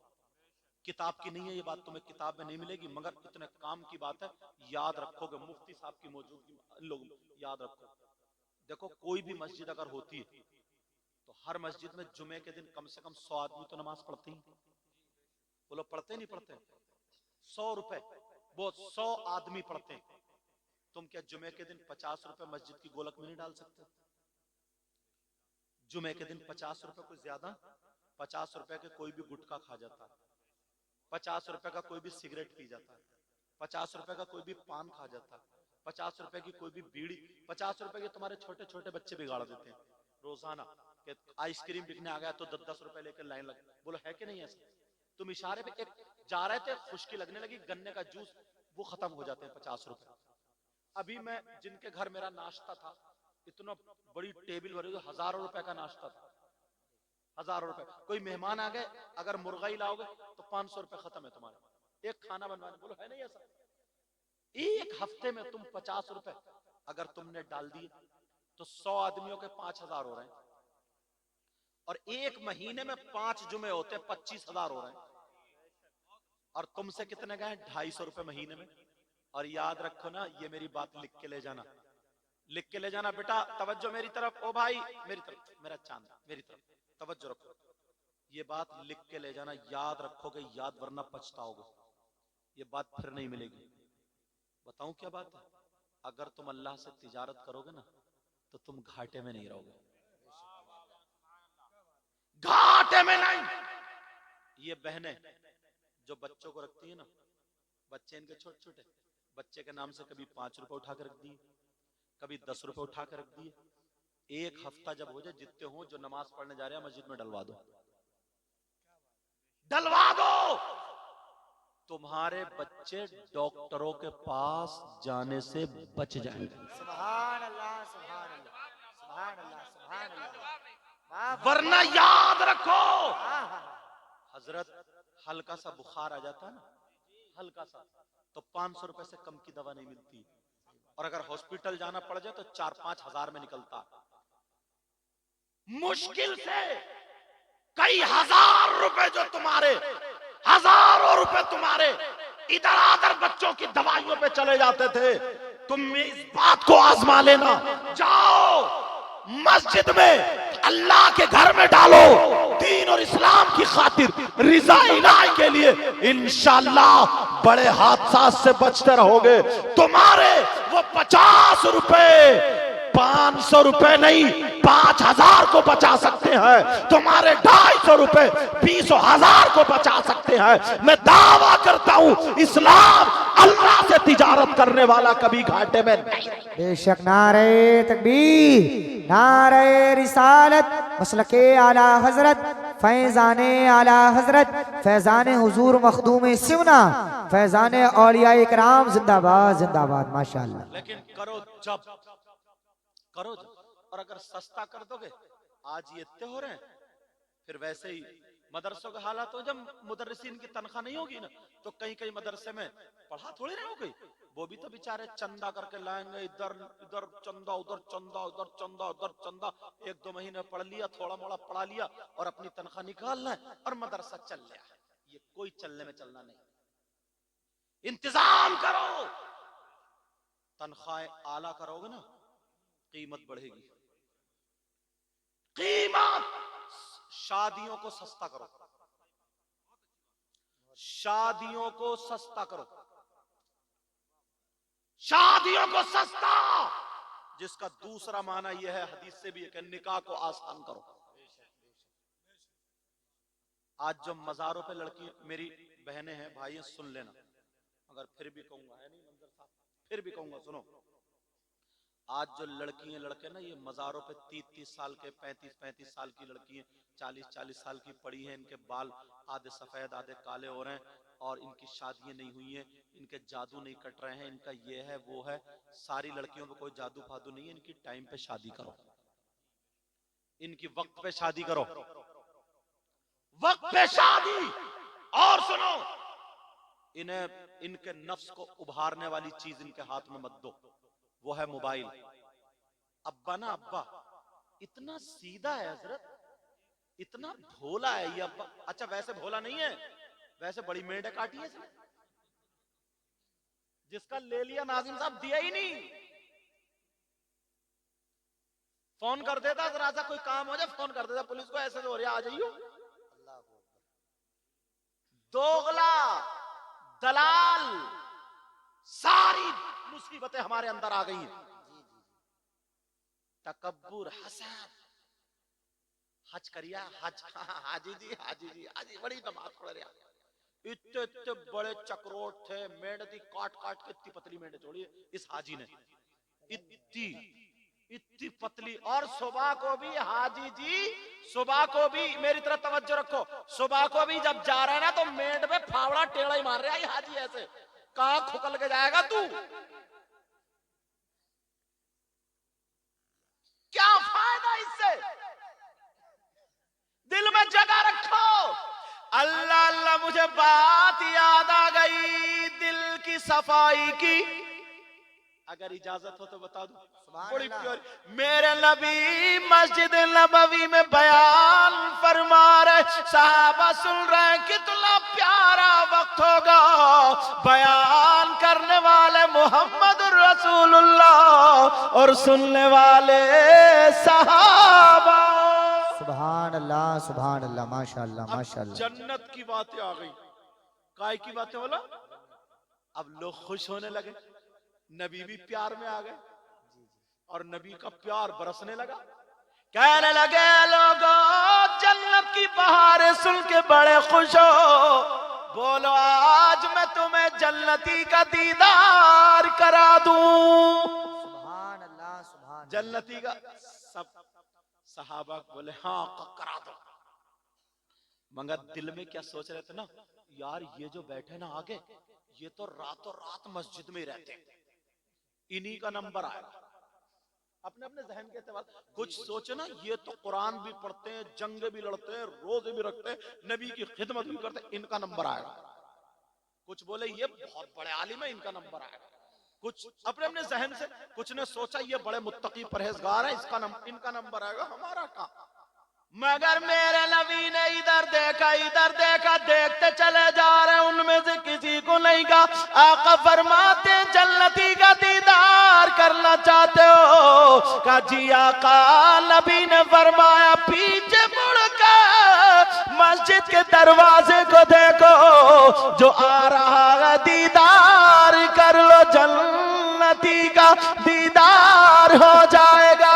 किताब की नहीं है ये बात, तुम्हें किताब में नहीं मिलेगी, मगर इतने काम की बात है, याद रखोगे। मुफ्ती साहब की मौजूदगी लोग याद रखो। देखो, कोई भी मस्जिद अगर होती है तो हर मस्जिद में जुमे के दिन कम से कम 100 आदमी तो नमाज पढ़ते ही। बोलो पढ़ते नहीं पढ़ते? 100 रुपए वो 100 आदमी पढ़ते हैं। तुम क्या जुमे के दिन 50 रुपए मस्जिद की गोलक में नहीं डाल सकते? जुमे के दिन 50 रुपए कोई ज्यादा? 50 रुपए के कोई भी गुटखा खा जाता है, 50 रुपए का कोई भी सिगरेट पी जाता है, 50 रुपए का कोई भी पान खा जाता है, 50 रुपए की कोई भी बीड़ी, 50 रुपए के तुम्हारे छोटे छोटे बच्चे बिगाड़ देते हैं रोजाना। कि आइसक्रीम बिकने आ गया तो 10-10 रुपए लेकर लाइन लग। बोलो है कि नहीं ऐसा? तुम इशारे पे एक जा रहे थे, खुशकी लगने लगी, गन्ने का जूस, वो खत्म हो जाते हैं 50 रुपए। अभी मैं जिनके घर मेरा नाश्ता था, इतना बड़ी टेबल भरी, हजारों रुपए का नाश्ता था, हजारों रुपए। कोई मेहमान आ गए, अगर मुर्गा ही लाओगे तो 500 रुपए खत्म है तुम्हारे एक खाना बनवाने। बोलो है नहीं ऐसा? एक हफ्ते में तुम 50 रुपए अगर तुमने डाल दिए तो 100 आदमियों के 5,000 हो रहे हैं, और एक महीने में 5 जुमे होते 25,000 हो रहे हैं। और तुमसे कितने गए? 250 रुपए महीने में। और याद रखो ना, ये मेरी बात लिख के ले जाना, लिख के ले जाना बेटा, तवज्जो मेरी तरफ, ओ भाई मेरी तरफ, मेरा चांद मेरी तरफ, तवज्जो रखो, ये बात लिख के ले जाना, याद रखोगे याद, वरना पछताओगे, ये बात फिर नहीं मिलेगी। बताऊं क्या बात है? अगर तुम अल्लाह से तिजारत करोगे ना तो तुम घाटे में नहीं रहोगे, घाटे में नहीं। ये बहनें जो बच्चों को रखती है ना, बच्चे इनके छोटे छोटे, बच्चे के नाम से कभी 5 रुपए उठा कर रख दिए, कभी 10 रुपए उठा कर रख दिए। एक हफ्ता जब हो जाए, जितने हो जो नमाज पढ़ने जा रहे हैं मस्जिद में डलवा दो, डलवा दो। तुम्हारे बच्चे डॉक्टरों के पास जाने से बच जाएंगे।
सुभान अल्लाह, सुभान अल्लाह, सुभान अल्लाह, सुभान अल्लाह।
वरना याद रखो, हजरत हल्का सा बुखार आ जाता है ना, हल्का सा, तो 500 रुपए से कम की दवा नहीं मिलती, और अगर हॉस्पिटल जाना पड़ जाए तो 4-5 हजार में निकलता। मुश्किल से कई हजार रुपए जो तुम्हारे, हजारों रुपए तुम्हारे इधर आधर बच्चों की दवाइयों पे चले जाते थे। तुम इस बात को आजमा लेना, जाओ मस्जिद में, अल्लाह के घर में डालो, दीन और इस्लाम की खातिर, रिज़ा इलाही के लिए, इंशाअल्लाह बड़े हादसा से बचते रहोगे। तुम्हारे वो 50 रुपए 500 रुपए नहीं 5,000 को बचा सकते हैं, तुम्हारे 250 रुपए 20,000 को बचा सकते हैं। मैं दावा करता हूं, इस्लाम अल्लाह से तिजारत करने वाला कभी घाटे में नहीं।
बेशक। नारे तकबीर, नारे रिसालत, मसलके आला हजरत फैजान आला हजरत फैजान हुजूर मखदूम सिमना फैजान औलिया इकराम जिंदाबाद जिंदाबाद माशाअल्लाह।
लेकिन करो जब और अगर सस्ता कर दोगे, आज ये इतने हो रहे हैं, फिर वैसे ही मदरसों का हालात हो, जब मुदर्रिसीन की तनख्वाह नहीं होगी ना, तो कहीं कहीं मदरसे में पढ़ा थोड़ी रहे हो गई, वो भी तो बेचारे चंदा करके लाएंगे, इधर इधर चंदा, उधर चंदा, उधर चंदा, उधर चंदा, 1-2 महीने पढ़ लिया, थोड़ा मोड़ा पढ़ा लिया और अपनी तनख्वाह निकालना है और मदरसा चल गया। ये कोई चलने में चलना नहीं। इंतजाम करो, तनख्वाहें आला करोगे ना, कीमत बढ़ेगी। कीमत, शादियों को सस्ता करो, शादियों को सस्ता करो, शादियों को सस्ता, जिसका दूसरा माना यह है, हदीस से भी है कि निकाह को आसान करो। आज जो मजारों पे लड़की, मेरी बहनें हैं, भाई हैं, सुन लेना, अगर फिर भी कहूंगा, है नहीं मंजर साहब, फिर भी कहूंगा, सुनो। आज जो लड़की हैं, लड़के ना, ये मजारों पे 30-30 साल के, 35-35 साल की लड़की हैं, 40-40 साल की पड़ी हैं, इनके बाल आधे सफेद आधे काले हो रहे हैं और इनकी शादियां नहीं हुई हैं, इनके जादू नहीं कट रहे हैं, इनका ये है वो है। सारी लड़कियों पे कोई जादू फादू नहीं है, इनकी टाइम पे शादी करो, इनकी वक्त पे शादी करो, वक्त पे शादी। और सुनो, इन्हें इनके नफ्स को उभारने वाली चीज इनके हाथ में मत दो, वो है मोबाइल। अब्बा ना, अब्बा इतना सीधा है हजरत, इतना भोला है ये अब्बा। अच्छा वैसे भोला नहीं है, वैसे बड़ी मेंढे काटी है इसने, जिसका ले लिया नाजिम साहब दिया ही नहीं। फोन कर देता, जरा सा कोई काम हो जाए फोन कर देता पुलिस को, ऐसे हो रहा आ जाइयो। दोगला दलाल, सारी मुसीबतें हमारे अंदर आ गई हैं। तकब्बुर, हसद, हज करिया, हज, हाजी जी, हाजी जी, हाजी बड़ी नमाज पढ़ रहा, इतने इतने बड़े चक्रोट थे, मेंढी काट काट के इतनी पतली मेंढे छोड़ी इस हाजी ने, इतनी इतनी पतली। और सुबह को भी हाजी जी, सुबह को भी मेरी तरफ तवज्जो रखो, सुबह को भी जब जा रहे हैं ना, तो मेंढ में फावड़ा टेढ़ा ही मार रहा है हाजी, ऐसे कहां खुकल के जाएगा तू, क्या फायदा इससे। दिल में जगह रखो। अल्लाह अल्लाह, मुझे बात याद आ गई दिल की सफाई की, अगर इजाजत हो तो बता दूं, बड़ी प्यारी। मेरे नबी मस्जिद नबवी में बयान फरमा रहे, साहबा सुन रहे, कितना प्यारा वक्त होगा, बयान करने वाले मोहम्मद रसूलुल्लाह और सुनने वाले साहबा।
सुभान अल्लाह माशाअल्लाह माशाअल्लाह।
जन्नत की बातें आ गई, काय की बातें बोला, अब लोग खुश होने लगे, नबी भी प्यार में आ गए और नबी का प्यार बरसने लगा। कहने लगे लोगों, जन्नत की बहारें सुन के बड़े खुश हो, बोलो आज मैं तुम्हें जन्नती का दीदार करा दूं।
सुभान अल्लाह
जन्नती का। सब सहाबा बोले हाँ करा दो, मगर दिल में क्या सोच रहे थे ना, यार ये जो बैठे ना आगे, ये तो रातों रात मस्जिद में ही रहते, इन्हीं का नंबर आएगा। अपने अपने जहन के एतबार कुछ सोचे ना, ये तो कुरान भी पढ़ते हैं, जंग भी लड़ते हैं, रोजे भी रखते हैं, नबी की खिदमत भी करते हैं, इनका नंबर आएगा। कुछ बोले ये बहुत बड़े आलिम है, इनका नंबर आएगा। कुछ अपने अपने जहन से, कुछ ने सोचा ये बड़े मुत्तकी परहेजगार है, इनका नंबर आएगा, हमारा कहां। मगर मेरे नबी ने इधर देखा, देखते चले जा रहे, उनमें से किसी को नहीं कहा। आका फरमाते जन्नती का दीदार करना चाहते हो, कहा जी आका। नबी ने फरमाया पीछे मुड़कर मस्जिद के दरवाजे को देखो, जो आ रहा है दीदार कर लो, जन्नती का दीदार हो जाएगा।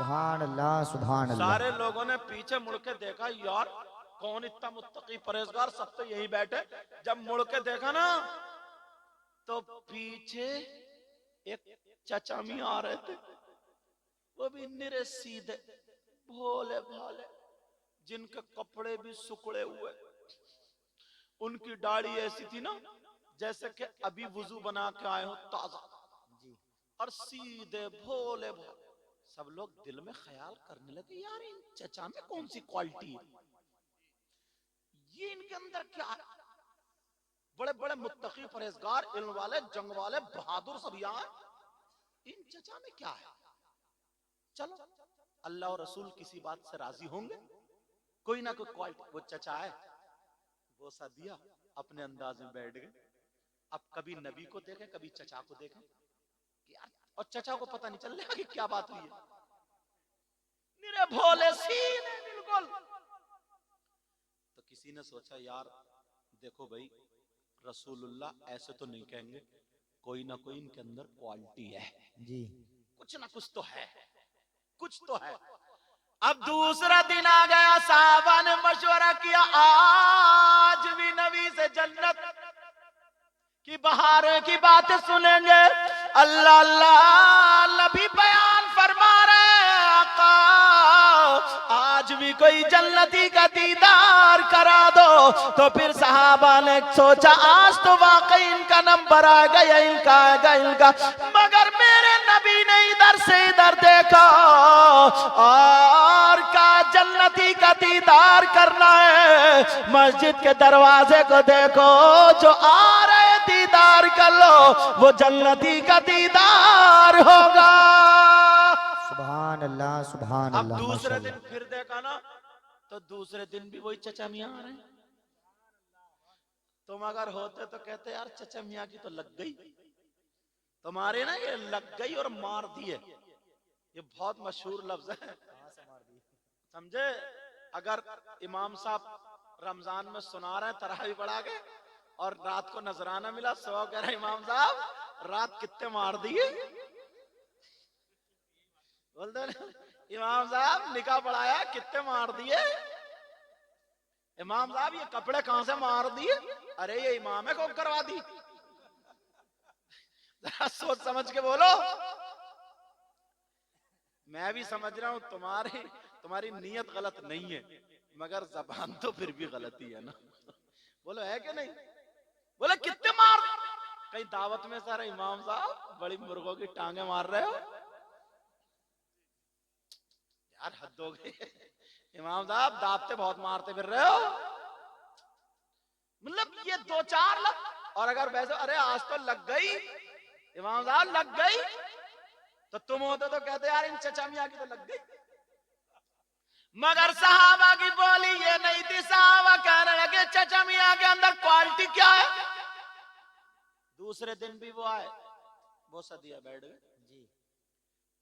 सुभान अल्लाह।
सारे लोगों ने पीछे मुड़ के देखा, यार कौन इतना मुत्तकी परहेजगार, सब तो यही बैठे। जब मुड़ के देखा ना, तो पीछे एक चचामी आ रहे थे, वो भी निरे सीधे भोले भाले, जिनके कपड़े भी सुकड़े हुए, उनकी दाढ़ी ऐसी थी ना जैसे कि अभी वुजू बना के आए हो ताजा, और सीधे भोले भोले। सब लोग दिल में ख्याल करने लगे, यार इन चचा में कौन सी क्वालिटी है, ये इनके अंदर क्या है। बड़े बड़े मुत्तकी परहेजगार इल्म वाले जंग वाले बहादुर सब यहाँ, इन चचा में क्या है। चलो अल्लाह और रसूल किसी बात से राजी होंगे, कोई ना कोई क्वालिटी। वो चचा है, वो सा दिया, अपने अंदाज में बैठ गए। अब कभी नबी को देखें, कभी चचा को देखें कि यार, और चचा को पता नहीं चल रहा कि क्या बात हुई है, निरे भोले सीने बिल्कुल। तो किसी ने सोचा यार देखो भाई, रसूलुल्लाह ऐसे तो नहीं कहेंगे, कोई ना कोई इनके अंदर क्वालिटी है
जी,
कुछ ना कुछ तो है, कुछ तो है। अब दूसरा दिन आ गया, साहबा ने मशवरा किया, आज भी नबी से जन्नत की बहार की बातें सुनेंगे। अल्लाह अल्लाह नबी बयान फरमा रहे, आका आज भी कोई जन्नती का दीदार करा दो। तो फिर सहाबा ने सोचा आज तो वाकई इनका नंबर आ गया, इनका आएगा इनका। मगर मेरे नबी ने इधर से इधर देखा और कहा जन्नती का दीदार करना है, मस्जिद के दरवाजे को देखो, जो आ रहे दीदार कर लो, वो जन्नती का दीदार होगा।
सुभान अल्लाह सुभान
अब
अल्लाह।
दूसरे दिन फिर देखा ना, तो दूसरे दिन भी वही चचा मियाँ आ रहे हैं। तुम अगर होते तो कहते यार चचा मियाँ की तो लग गई, तुम्हारे ना ये लग गई और मार दिए, ये बहुत मशहूर लफ्ज है, समझे। अगर इमाम साहब रमजान में सुना रहे हैं तरावी बढ़ा के, और रात को नजराना मिला, सो कह रहे इमाम साहब रात कितने मार दिए, बोलते इमाम साहब निकाह पढ़ाया कितने मार दिए, इमाम साहब ये कपड़े कहां से मार दिए, अरे ये इमाम है को करवा दी। जरा सोच समझ के बोलो। मैं भी समझ रहा हूं तुम्हारी नीयत गलत नहीं है, मगर जबान तो फिर भी गलती है ना। बोलो है कि नहीं, बोले कितने मार, कहीं दावत में सारे इमाम साहब बड़ी मुर्गों की टांगे मार रहे हो, यार हद हो गई। इमाम साहब दावते बहुत मारते फिर रहे हो, मतलब ये दो चार लग। और अगर वैसे अरे आज तो लग गई, इमाम साहब लग गई, तो तुम होते तो कहते यार इन चचा मियां की तो लग गई। मगर सहाबा की बोली ये नहीं थी, सहाबा कहने लगे चचा मियां के अंदर क्वालिटी क्या है। दूसरे दिन भी वो आए, वो सदिया बैठ गए जी।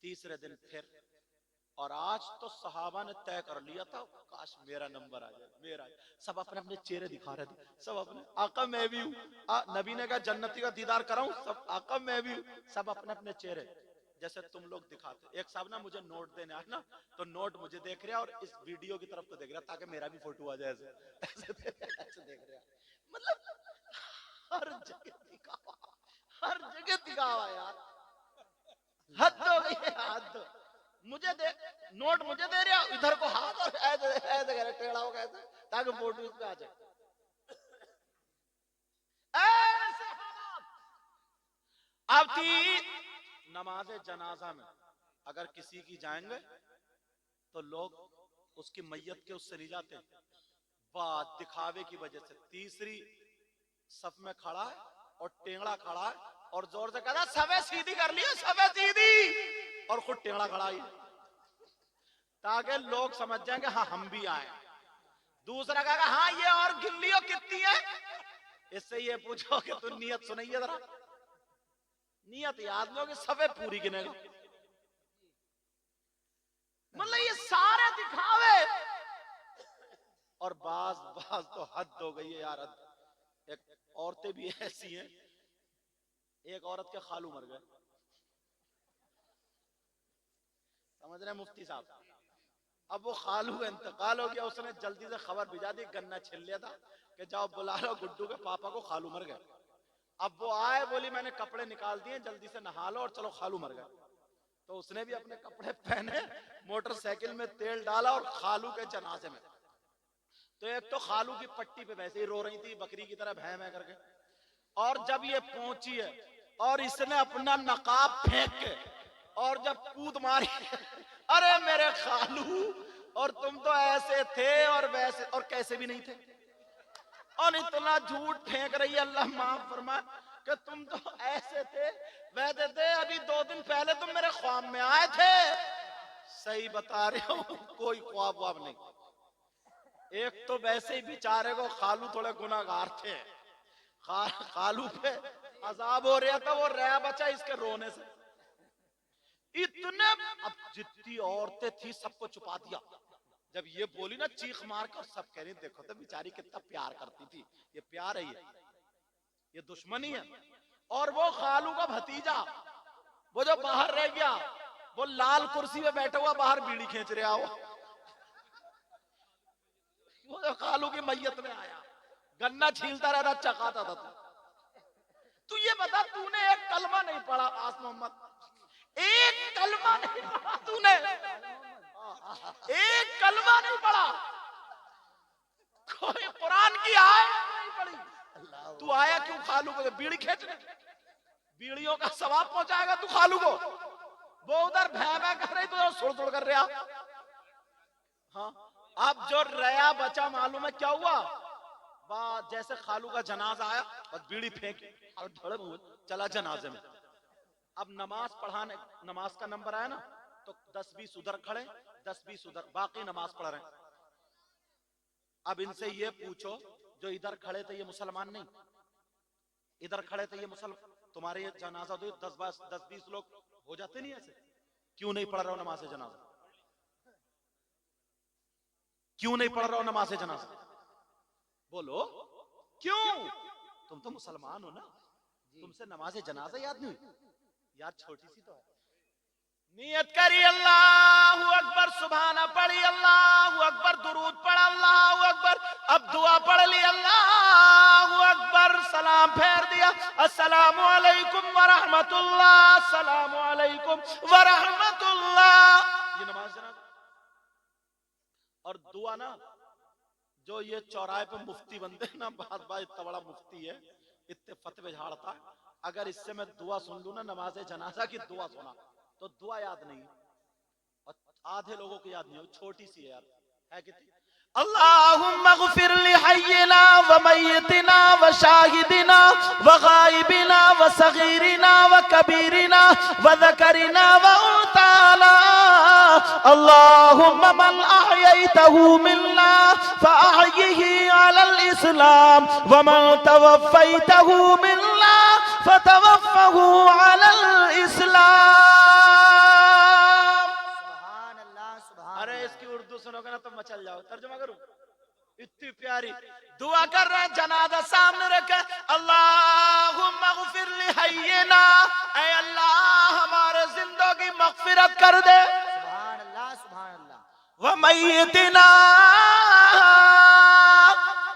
तीसरे दिन फिर, और आज तो सहाबा ने तय कर लिया था काश मेरा नंबर आ जाए, मेरा। सब अपने अपने चेहरे दिखा रहे थे, सब अपने, आका मैं भी हूँ, नबी ने कहा जन्नती का दीदार कराऊं, सब आका मैं भी हूँ, सब अपने अपने चेहरे जैसे तुम लोग दिखाते। एक साहब ना मुझे नोट देने आए ना, तो नोट मुझे देख रहा और इस वीडियो की तरफ तो देख रहा ताकि मेरा भी फोटो आ जाए, ऐसे देख रहा। मतलब हर जगह दिखावा, हर जगह दिखावा यार, हद हो गई है, हद। मुझे दे नोट, मुझे दे रहा, इधर को हाथ और ऐसे ऐसे करे टेढ़ा हो कैसे, ताकि फोटो इस पे आ जाए। ऐसे हालात। अब थी नमाज जनाजा में, अगर किसी की जाएंगे तो लोग उसकी मैयत के उससे नहीं जाते, बात दिखावे की वजह से। तीसरी सफ में खड़ा है और टेंगड़ा खड़ा है और जोर से कहता सबे सीधी कर लियो, सबे सीधी, और खुद टेंगड़ा खड़ा है, ताकि लोग समझ जाएंगे हाँ हम भी आए। दूसरा कहेगा हाँ ये और गिन लियो कितनी है, इससे ये पूछो कि तू नियत सुनाइए जरा, नियत याद लो कि सबे पूरी गिनेगा। मतलब ये सारे दिखावे, और बाज तो हद हो गई है यार। एक औरतें भी ऐसी हैं, एक औरत के खालू मर गए, समझ रहे मुफ्ती साहब। अब वो खालू का इंतकाल हो गया, उसने जल्दी से खबर भिजा दी, गन्ना छिल लिया था कि जाओ बुला लो गुड्डू के पापा को, खालू मर गए। अब वो आए, बोली मैंने कपड़े निकाल दिए, जल्दी से नहा लो और चलो खालू मर गए। तो उसने भी अपने कपड़े पहने, मोटरसाइकिल में तेल डाला और खालू के जनाजे में तो एक तो खालू की पट्टी पे वैसे ही रो रही थी बकरी की तरह भैं भैं करके, और जब ये पहुंची है और इसने अपना नकाब फेंक के और जब कूद मारी अरे मेरे खालू, और तुम तो ऐसे थे और वैसे और कैसे भी नहीं थे, और इतना झूठ फेंक रही है, अल्लाह माफ फरमाए, कि तुम तो ऐसे थे वैसे थे, अभी 2 दिन पहले तुम मेरे ख्वाब में आए थे। सही बता रहे हो, कोई ख्वाब वाब नहीं। एक तो वैसे ही बेचारे को खालू थोड़े गुनाहगार थे, खालू पे अजाब हो रहा था, वो रह बचा इसके रोने से। इतने अब जितनी औरतें थी सबको छुपा दिया। जब ये बोली ना चीख मार कर, सब कह रही देखो तो बेचारी कितना प्यार करती थी, ये प्यार है, ये दुश्मनी है। और वो खालू का भतीजा वो जो बाहर रह गया, वो लाल कुर्सी पे बैठा हुआ बाहर बीड़ी खींच रहा हो, वो जो खालू की मैयत में आया गन्ना छीलता रहता, चकाता था। तू ये बता, तूने एक कलमा नहीं पढ़ा आस मोहम्मद, एक कलमा नहीं पढ़ा तूने, एक कलमा नहीं पढ़ा, कोई कुरान की आयत नहीं पढ़ी। तू आया क्यों खालू को बीड़ी खींचने? बीड़ियों का सवाब पहुंचाएगा तू खालू को? वो उधर भै भै कर रही, तो सुड़ सुड़ कर रहा। हाँ, अब जो रया बचा मालूम है क्या हुआ? जैसे खालू का जनाजा आया, बस बीड़ी फेंकी और धड़े चला जनाजे में। अब नमाज पढ़ाने, नमाज का नंबर आया ना, तो 10-20 उधर खड़े, 10-20 उधर, बाकी नमाज पढ़ रहे हैं। अब इनसे ये पूछो, जो इधर खड़े थे ये मुसलमान नहीं, इधर खड़े थे ये मुसलमान, तुम्हारे ये जनाजा तो 10-20 लोग हो जाते नहीं ऐसे? क्यों नहीं पढ़ रहे हो नमाज जनाजा? क्यों नहीं पढ़ रहे हो नमाज जनाजा? बोलो क्यों? तुम तो मुसलमान हो ना, तुमसे नमाज जनाजा याद नहीं? याद छोटी सी तो है। नियत करी अल्लाहु अकबर, सुभाना पढ़ी, अल्लाहु अकबर, दुरूद पढ़ा, अल्लाहु अकबर, अब दुआ पढ़ ली, अल्लाहु अकबर, सलाम फेर दिया, अस्सलामु अलैकुम व रहमतुल्लाह, अस्सलामु अलैकुम व रहमतुल्लाह। ये नमाज जनाजा। और दुआ ना, जो ये चौराहे पे मुफ्ती बनते हैं ना, बात इतना बड़ा मुफ्ती है, इतने फतवे झाड़ता है, अगर इससे मैं दुआ सुन लूं ना, नमाज जनाजा की दुआ सुना, तो दुआ याद नहीं, और आधे लोगों को याद नहीं हो, छोटी सी है यार, है कितनी? अल्लाहुम्मा ग़फ़िर ली हय्यिना व मय्यितिना व शाहिदिना व गायबिना व सगीरिना व कबीरिना व ज़करिना व उन्साना। अल्लाहुम्मा मन अहयैतहु मिन्ना फ़अहयिही अलल इस्लाम व मन तवफ़्फ़ैतहु मिन्ना फ़तवफ़्फ़हु अलल इस्लाम। अरे इसकी उर्दू सुनोगे ना तो मचल जाओ, तर्जुमा करूं? इतनी प्यारी दुआ कर रहे हैं, जनाजा सामने रखे, अल्लाहुम्मा ग़फ़िर ली हय्यिना, ऐ अल्लाह हमारे जिंदों की मग़फ़िरत कर दे, सुभान अल्लाह सुभान अल्लाह, व मय्यितिना,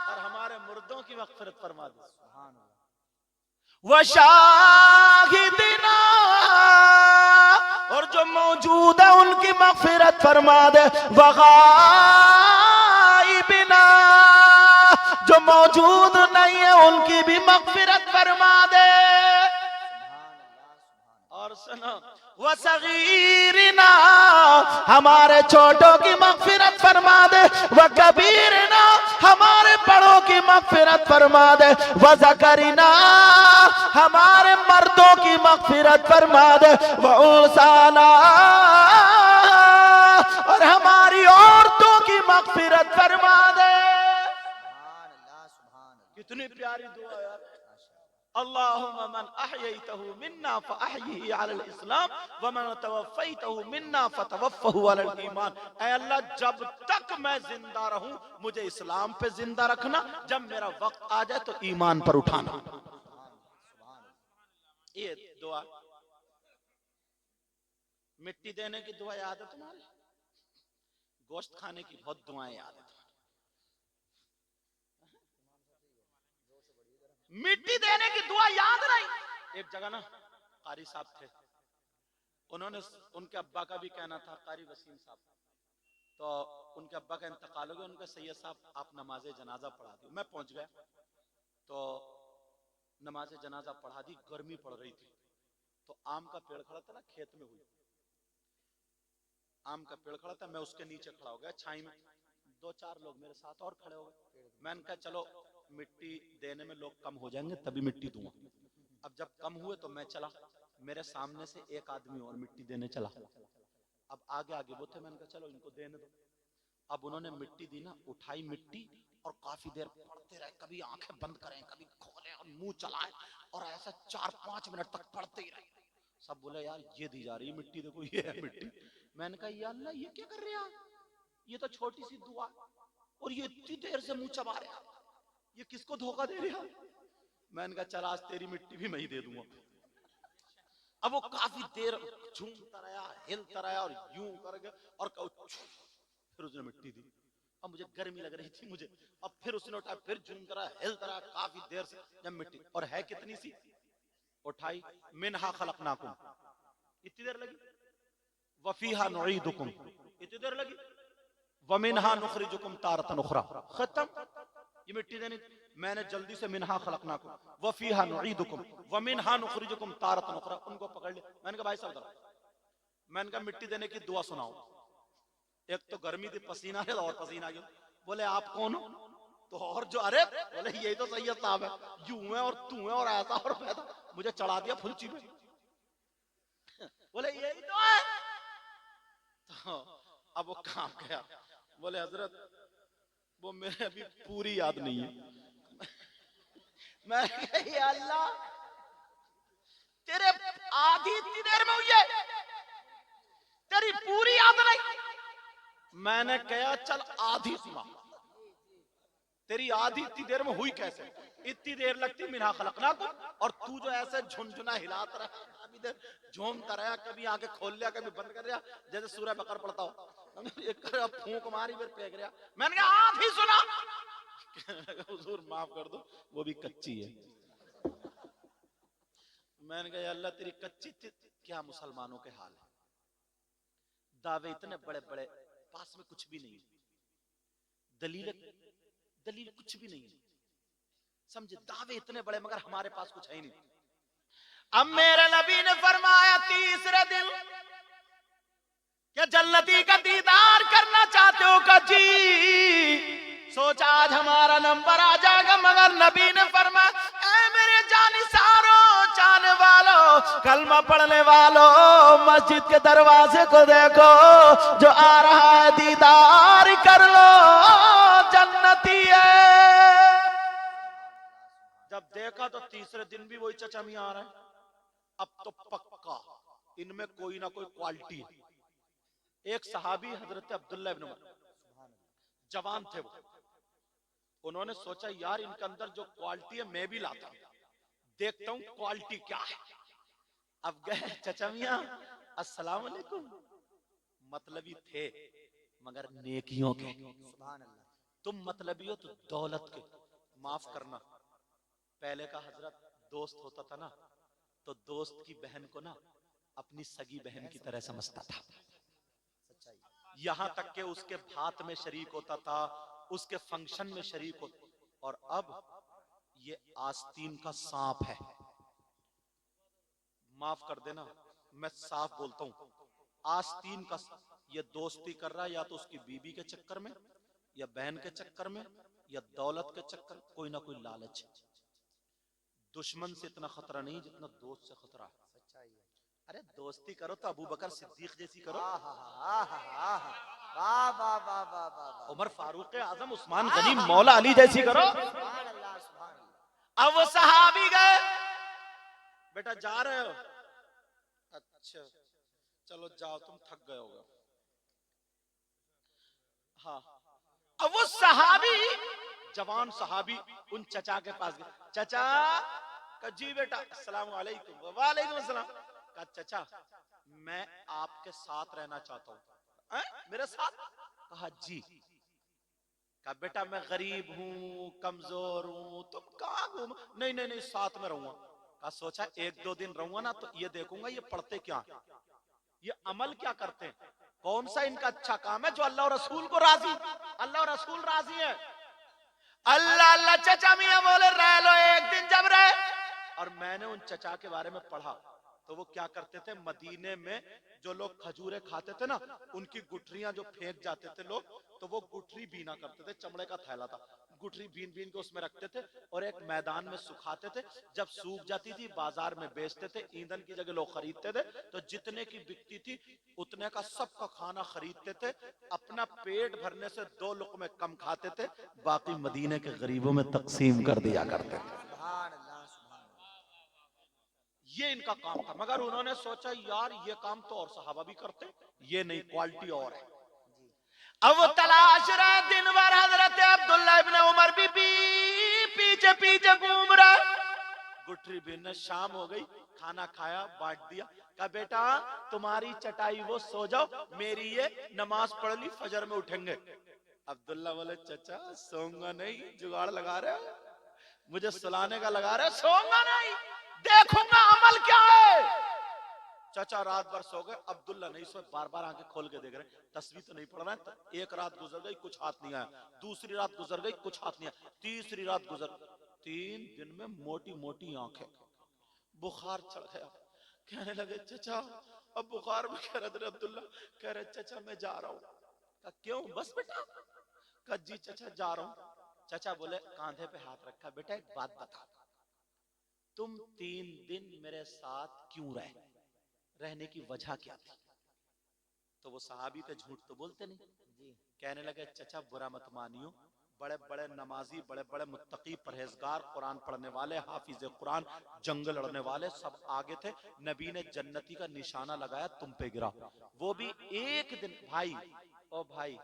और हमारे मुर्दों की मग़फ़िरत फरमा दे, सुभान अल्लाह, व शाहिदिना, और जो मौजूद है उनकी मग़फ़िरत फरमा दे, व गायबिना, जो मौजूद नहीं है उनकी भी मग़फ़िरत फरमा दे। और सुनो, व सगीरिना, हमारे छोटों की मग़फ़िरत फरमा दे, व कबीरना, हमारे बड़ों की मग़फ़िरत फरमा दे, व ज़करिना, हमारे मर्दों की मग़फ़िरत फरमा दे, व उन्साना, और हमारी औरतों की मग़फ़िरत फरमा दे। कितनी प्यारी दुआ यार। अल्लाहुम्मा मन अहयैतहु मिन्ना फ़अहयिही अलल इस्लाम व मन तवफ़्फ़ैतहु मिन्ना फ़तवफ़्फ़हु अलल ईमान। ऐ अल्लाह, जब तक मैं जिंदा रहूं मुझे इस्लाम पे जिंदा रखना, जब मेरा वक्त आ जाए तो ईमान पर उठाना। ये दुआ, मिट्टी देने की दुआ याद है तुम्हारे? गोश्त खाने की बहुत दुआएं याद है। मिट्टी देने की दुआ याद नहीं? एक जगह ना कारी साहब थे, उन्होंने, उनके अब्बा का भी कहना था, कारी वसीम साहब, तो उनके अब्बा का इंतकाल हो गया। उनके सैयद साहब आप नमाज जनाजा पढ़ा दी। मैं पहुंच गया तो नमाज जनाजा पढ़ा दी। गर्मी पड़ रही थी तो आम का पेड़ खड़ा था ना खेत में, हुई आम का पेड़ खड़ा था, मैं उसके नीचे खड़ा हो गया छाई में। दो चार लोग मेरे साथ और खड़े हो गए। मैंने कहा चलो मिट्टी देने में लोग कम हो जाएंगे तभी मिट्टी दूंगा। अब जब कम हुए तो मैं चला, मेरे सामने से एक आदमी और मिट्टी देने चला। अब आगे आगे वो थे, मैंने कहा चलो इनको देने दो। अब उन्होंने मिट्टी दी ना, उठाई मिट्टी और काफी देर पढ़ते रहे, कभी आंखें बंद करें कभी खोलें और मुंह चलाएं और ऐसा 4-5 मिनट तक पढ़ते ही रहे। सब बोले यार ये दी जा रही है मिट्टी, देखो ये है मिट्टी। मैंने कहा या अल्लाह ये क्या कर रहे हैं, ये तो छोटी सी दुआ और ये इतनी देर से मुंह चबा रहे हैं, ये किसको धोखा दे रहे हैं। मैंने कहा चल आज तेरी मिट्टी भी मैं ही दे दूंगा। अब वो काफी देर झूमता रहा, हिलता रहा और यूं करके और फिर उसने मिट्टी दी। अब मुझे गर्मी लग रही थी मुझे, अब फिर उसने उठाया, फिर झूमता रहा, हिलता रहा काफी देर से। जब मिट्टी और है कितनी सी उठाई, मिनहा खलकनाकुम, इतनी देर लगी। वफीहा नुईदुकुम, इतनी देर लगी। वमिनहा नुखरिजुकुम तारतन उखरा, खत्म। ये मिट्टी देनी। मैंने जल्दी से मिनहा खलकनाकुम वफीहा नुईदुकुम वमिनहा नुखरिजुकुम तारतन उखरा, उनको पकड़ लिया। मैंने कहा भाई साहब इधर, मैंने कहा मिट्टी देने की दुआ सुनाओ। एक तो गर्मी थी, पसीना है और पसीना गया। बोले आप कौन हो? तो और जो, अरे बोले यही तो सैयद साहब है, यूं है और तू है और ऐसा और वैसा, मुझे चढ़ा दिया फुलची में। बोले यही तो है। तो अब वो काम गया। बोले हजरत वो मेरे अभी पूरी याद नहीं है। मैं अल्लाह तेरे आधी इतनी देर में हुई है, तेरी पूरी याद नहीं। मैंने कहा चल आधी सुना, तेरी आधी इतनी देर में हुई कैसे? इतनी देर लगती मिनहा खलकनाकुम, और तू जो ऐसे झुनझुना हिलाता रहा, काफी देर झूमता रहा, कभी आंखें खोल लिया कभी बंद कर लिया, जैसे सूरह बकर पढ़ता हो। एक फूंक मारी फिर फेंक रहा। मैंने कहा आधी सुना। हुजूर माफ कर दो वो भी कच्ची है। मैंने कहा अल्लाह तेरी कच्ची थी। क्या मुसलमानों के हाल है, दावे इतने बड़े बड़े, पास में कुछ भी नहीं, दलील कुछ भी नहीं, समझे, दावे इतने बड़े मगर हमारे पास कुछ है ही नहीं। अब मेरे नबी ने फरमाया तीसरे दिन क्या जन्नती का दीदार करना चाहते हो का जी, सोचा आज हमारा नंबर आ जाएगा। मगर नबी ने फरमाया ऐ मेरे जानिसारों चाहने वालों कलमा पढ़ने वालों, मस्जिद के दरवाजे को देखो, जो आ रहा है दीदार कर लो, जन्नती है। जब देखा तो तीसरे दिन भी वही चचा मियां आ रहा है। अब तो पक्का इनमें कोई ना कोई क्वालिटी है। एक सहाबी हजरत अब्दुल्लाह इब्न उमर, जवान थे वो, उन्होंने सोचा यार इनके अंदर जो क्वालिटी है मैं भी लाता हूं, देखता हूं क्वालिटी क्या है। अब गए चचा मियां अस्सलाम वालेकुम, मतलबी थे मगर नेकियों के। तुम मतलबी हो तो दौलत के, माफ करना पहले का हजरत दोस्त होता था ना, तो दोस्त की बहन को ना अपनी सगी बहन की तरह समझता था। यहां तक के उसके भात में शरीक होता था, उसके फंक्शन में शरीक होता। और अब ये आस्तीन का सांप है, माफ कर देना मैं साफ बोलता हूं, आस्तीन का। ये दोस्ती कर रहा है या तो उसकी बीबी के चक्कर में, या बहन के चक्कर में, या दौलत के चक्कर, कोई ना कोई लालच। दुश्मन से इतना खतरा नहीं जितना दोस्त से खतरा है। अरे दोस्ती करो तो अबू बकर सिद्दीक जैसी करो, उमर फारूक आजम, उस्मान गनी, मौला अली जैसी करो। अब वो सहाबी गए, बेटा जा रहे हो? अच्छा चलो जाओ, तुम थक गए होगे। हाँ। अब वो सहाबी, जवान सहाबी उन चचा के पास गए। चचा का जी बेटा अस्सलाम वालेकुम। वालेकुम अस्सलाम। का चचा मैं आपके साथ रहना चाहता हूँ। मेरे साथ? कहा जी। कहा बेटा मैं गरीब हूँ, कमजोर हूँ, तुम कहाँ घूम? नहीं नहीं नहीं साथ में रहूंगा। कहा सोचा 1-2 दिन रहूंगा ना तो ये देखूंगा ये पढ़ते क्या, ये अमल क्या करते हैं, कौन सा इनका अच्छा काम है जो अल्लाह और रसूल को राजी, अल्लाह और रसूल राजी है। अल्लाह अल्लाह चचा मियां बोले रह लो एक दिन जब रहे। और मैंने उन चचा के बारे में पढ़ा तो वो क्या करते थे, मदीने में जो लोग खजूरें खाते थे ना, उनकी गुठरियां जो फेंक जाते थे लोग, तो वो गुठरी बीना करते थे, चमड़े का थैला था, गुठरी बीन बीन के उसमें रखते थे और एक मैदान में सुखाते थे। जब सूख जाती थी बाजार में बेचते थे, ईंधन की जगह लोग खरीदते थे, तो जितने की बिकती थी उतने का सबका खाना खरीदते थे, अपना पेट भरने से 2 लुक़मे कम खाते थे, बाकी मदीने के गरीबों में तकसीम कर दिया करते थे। ये इनका काम था। मगर उन्होंने सोचा यार ये काम तो और सहाबा भी करते, ये नहीं, क्वालिटी और है। अब वो तलाश रहे, दिन भर हजरत अब्दुल्ला इब्न उमर भी पीछे पीछे घूम रहा। गुठरी बिन शाम हो गई, खाना खाया, बांट दिया, कहा बेटा तुम्हारी चटाई वो, सो जाओ, मेरी ये नमाज पढ़ ली, फजर में उठेंगे। अब्दुल्ला बोले चचा सोऊंगा नहीं, जुगाड़ लगा रहे, मुझे सुलाने का लगा रहे, सोऊंगा नहीं, देखूंगा अमल क्या है। चाचा रात भर सो गए, अब्दुल्ला नहीं सोए, बार बार आंखें खोल के देख रहे, तस्वीर तो नहीं पढ़ रहा है। एक रात गुजर गई, कुछ हाथ नहीं आया, दूसरी रात गुजर गई, कुछ हाथ नहीं आया, तीसरी रात गुजर, 3 दिन में मोटी मोटी आंखें, बुखार चढ़ गया। कहने लगे चचा अब बुखार में, कह रहे अब्दुल्ला, कह रहे चचा मैं जा रहा हूँ। कहा क्यों, बस बेटा? कहा जी चचा जा रहा हूँ। चचा बोले कांधे पे हाथ रखा, बेटा एक बात बता, तुम 3 दिन मेरे साथ क्यों रहे, रहने की वजह क्या थी? तो वो सहाबी थे, झूठ तो बोलते नहीं जी। कहने लगे चचा बुरा मत मानियो, बड़े बड़े नमाजी, बड़े बड़े मुत्तकी, परहेजगार, कुरान पढ़ने वाले, हाफिज कुरान, जंग लड़ने वाले सब आगे थे, नबी ने जन्नती का निशाना लगाया, तुम पे गिरा, वो भी एक दिन। भाई ओ भाई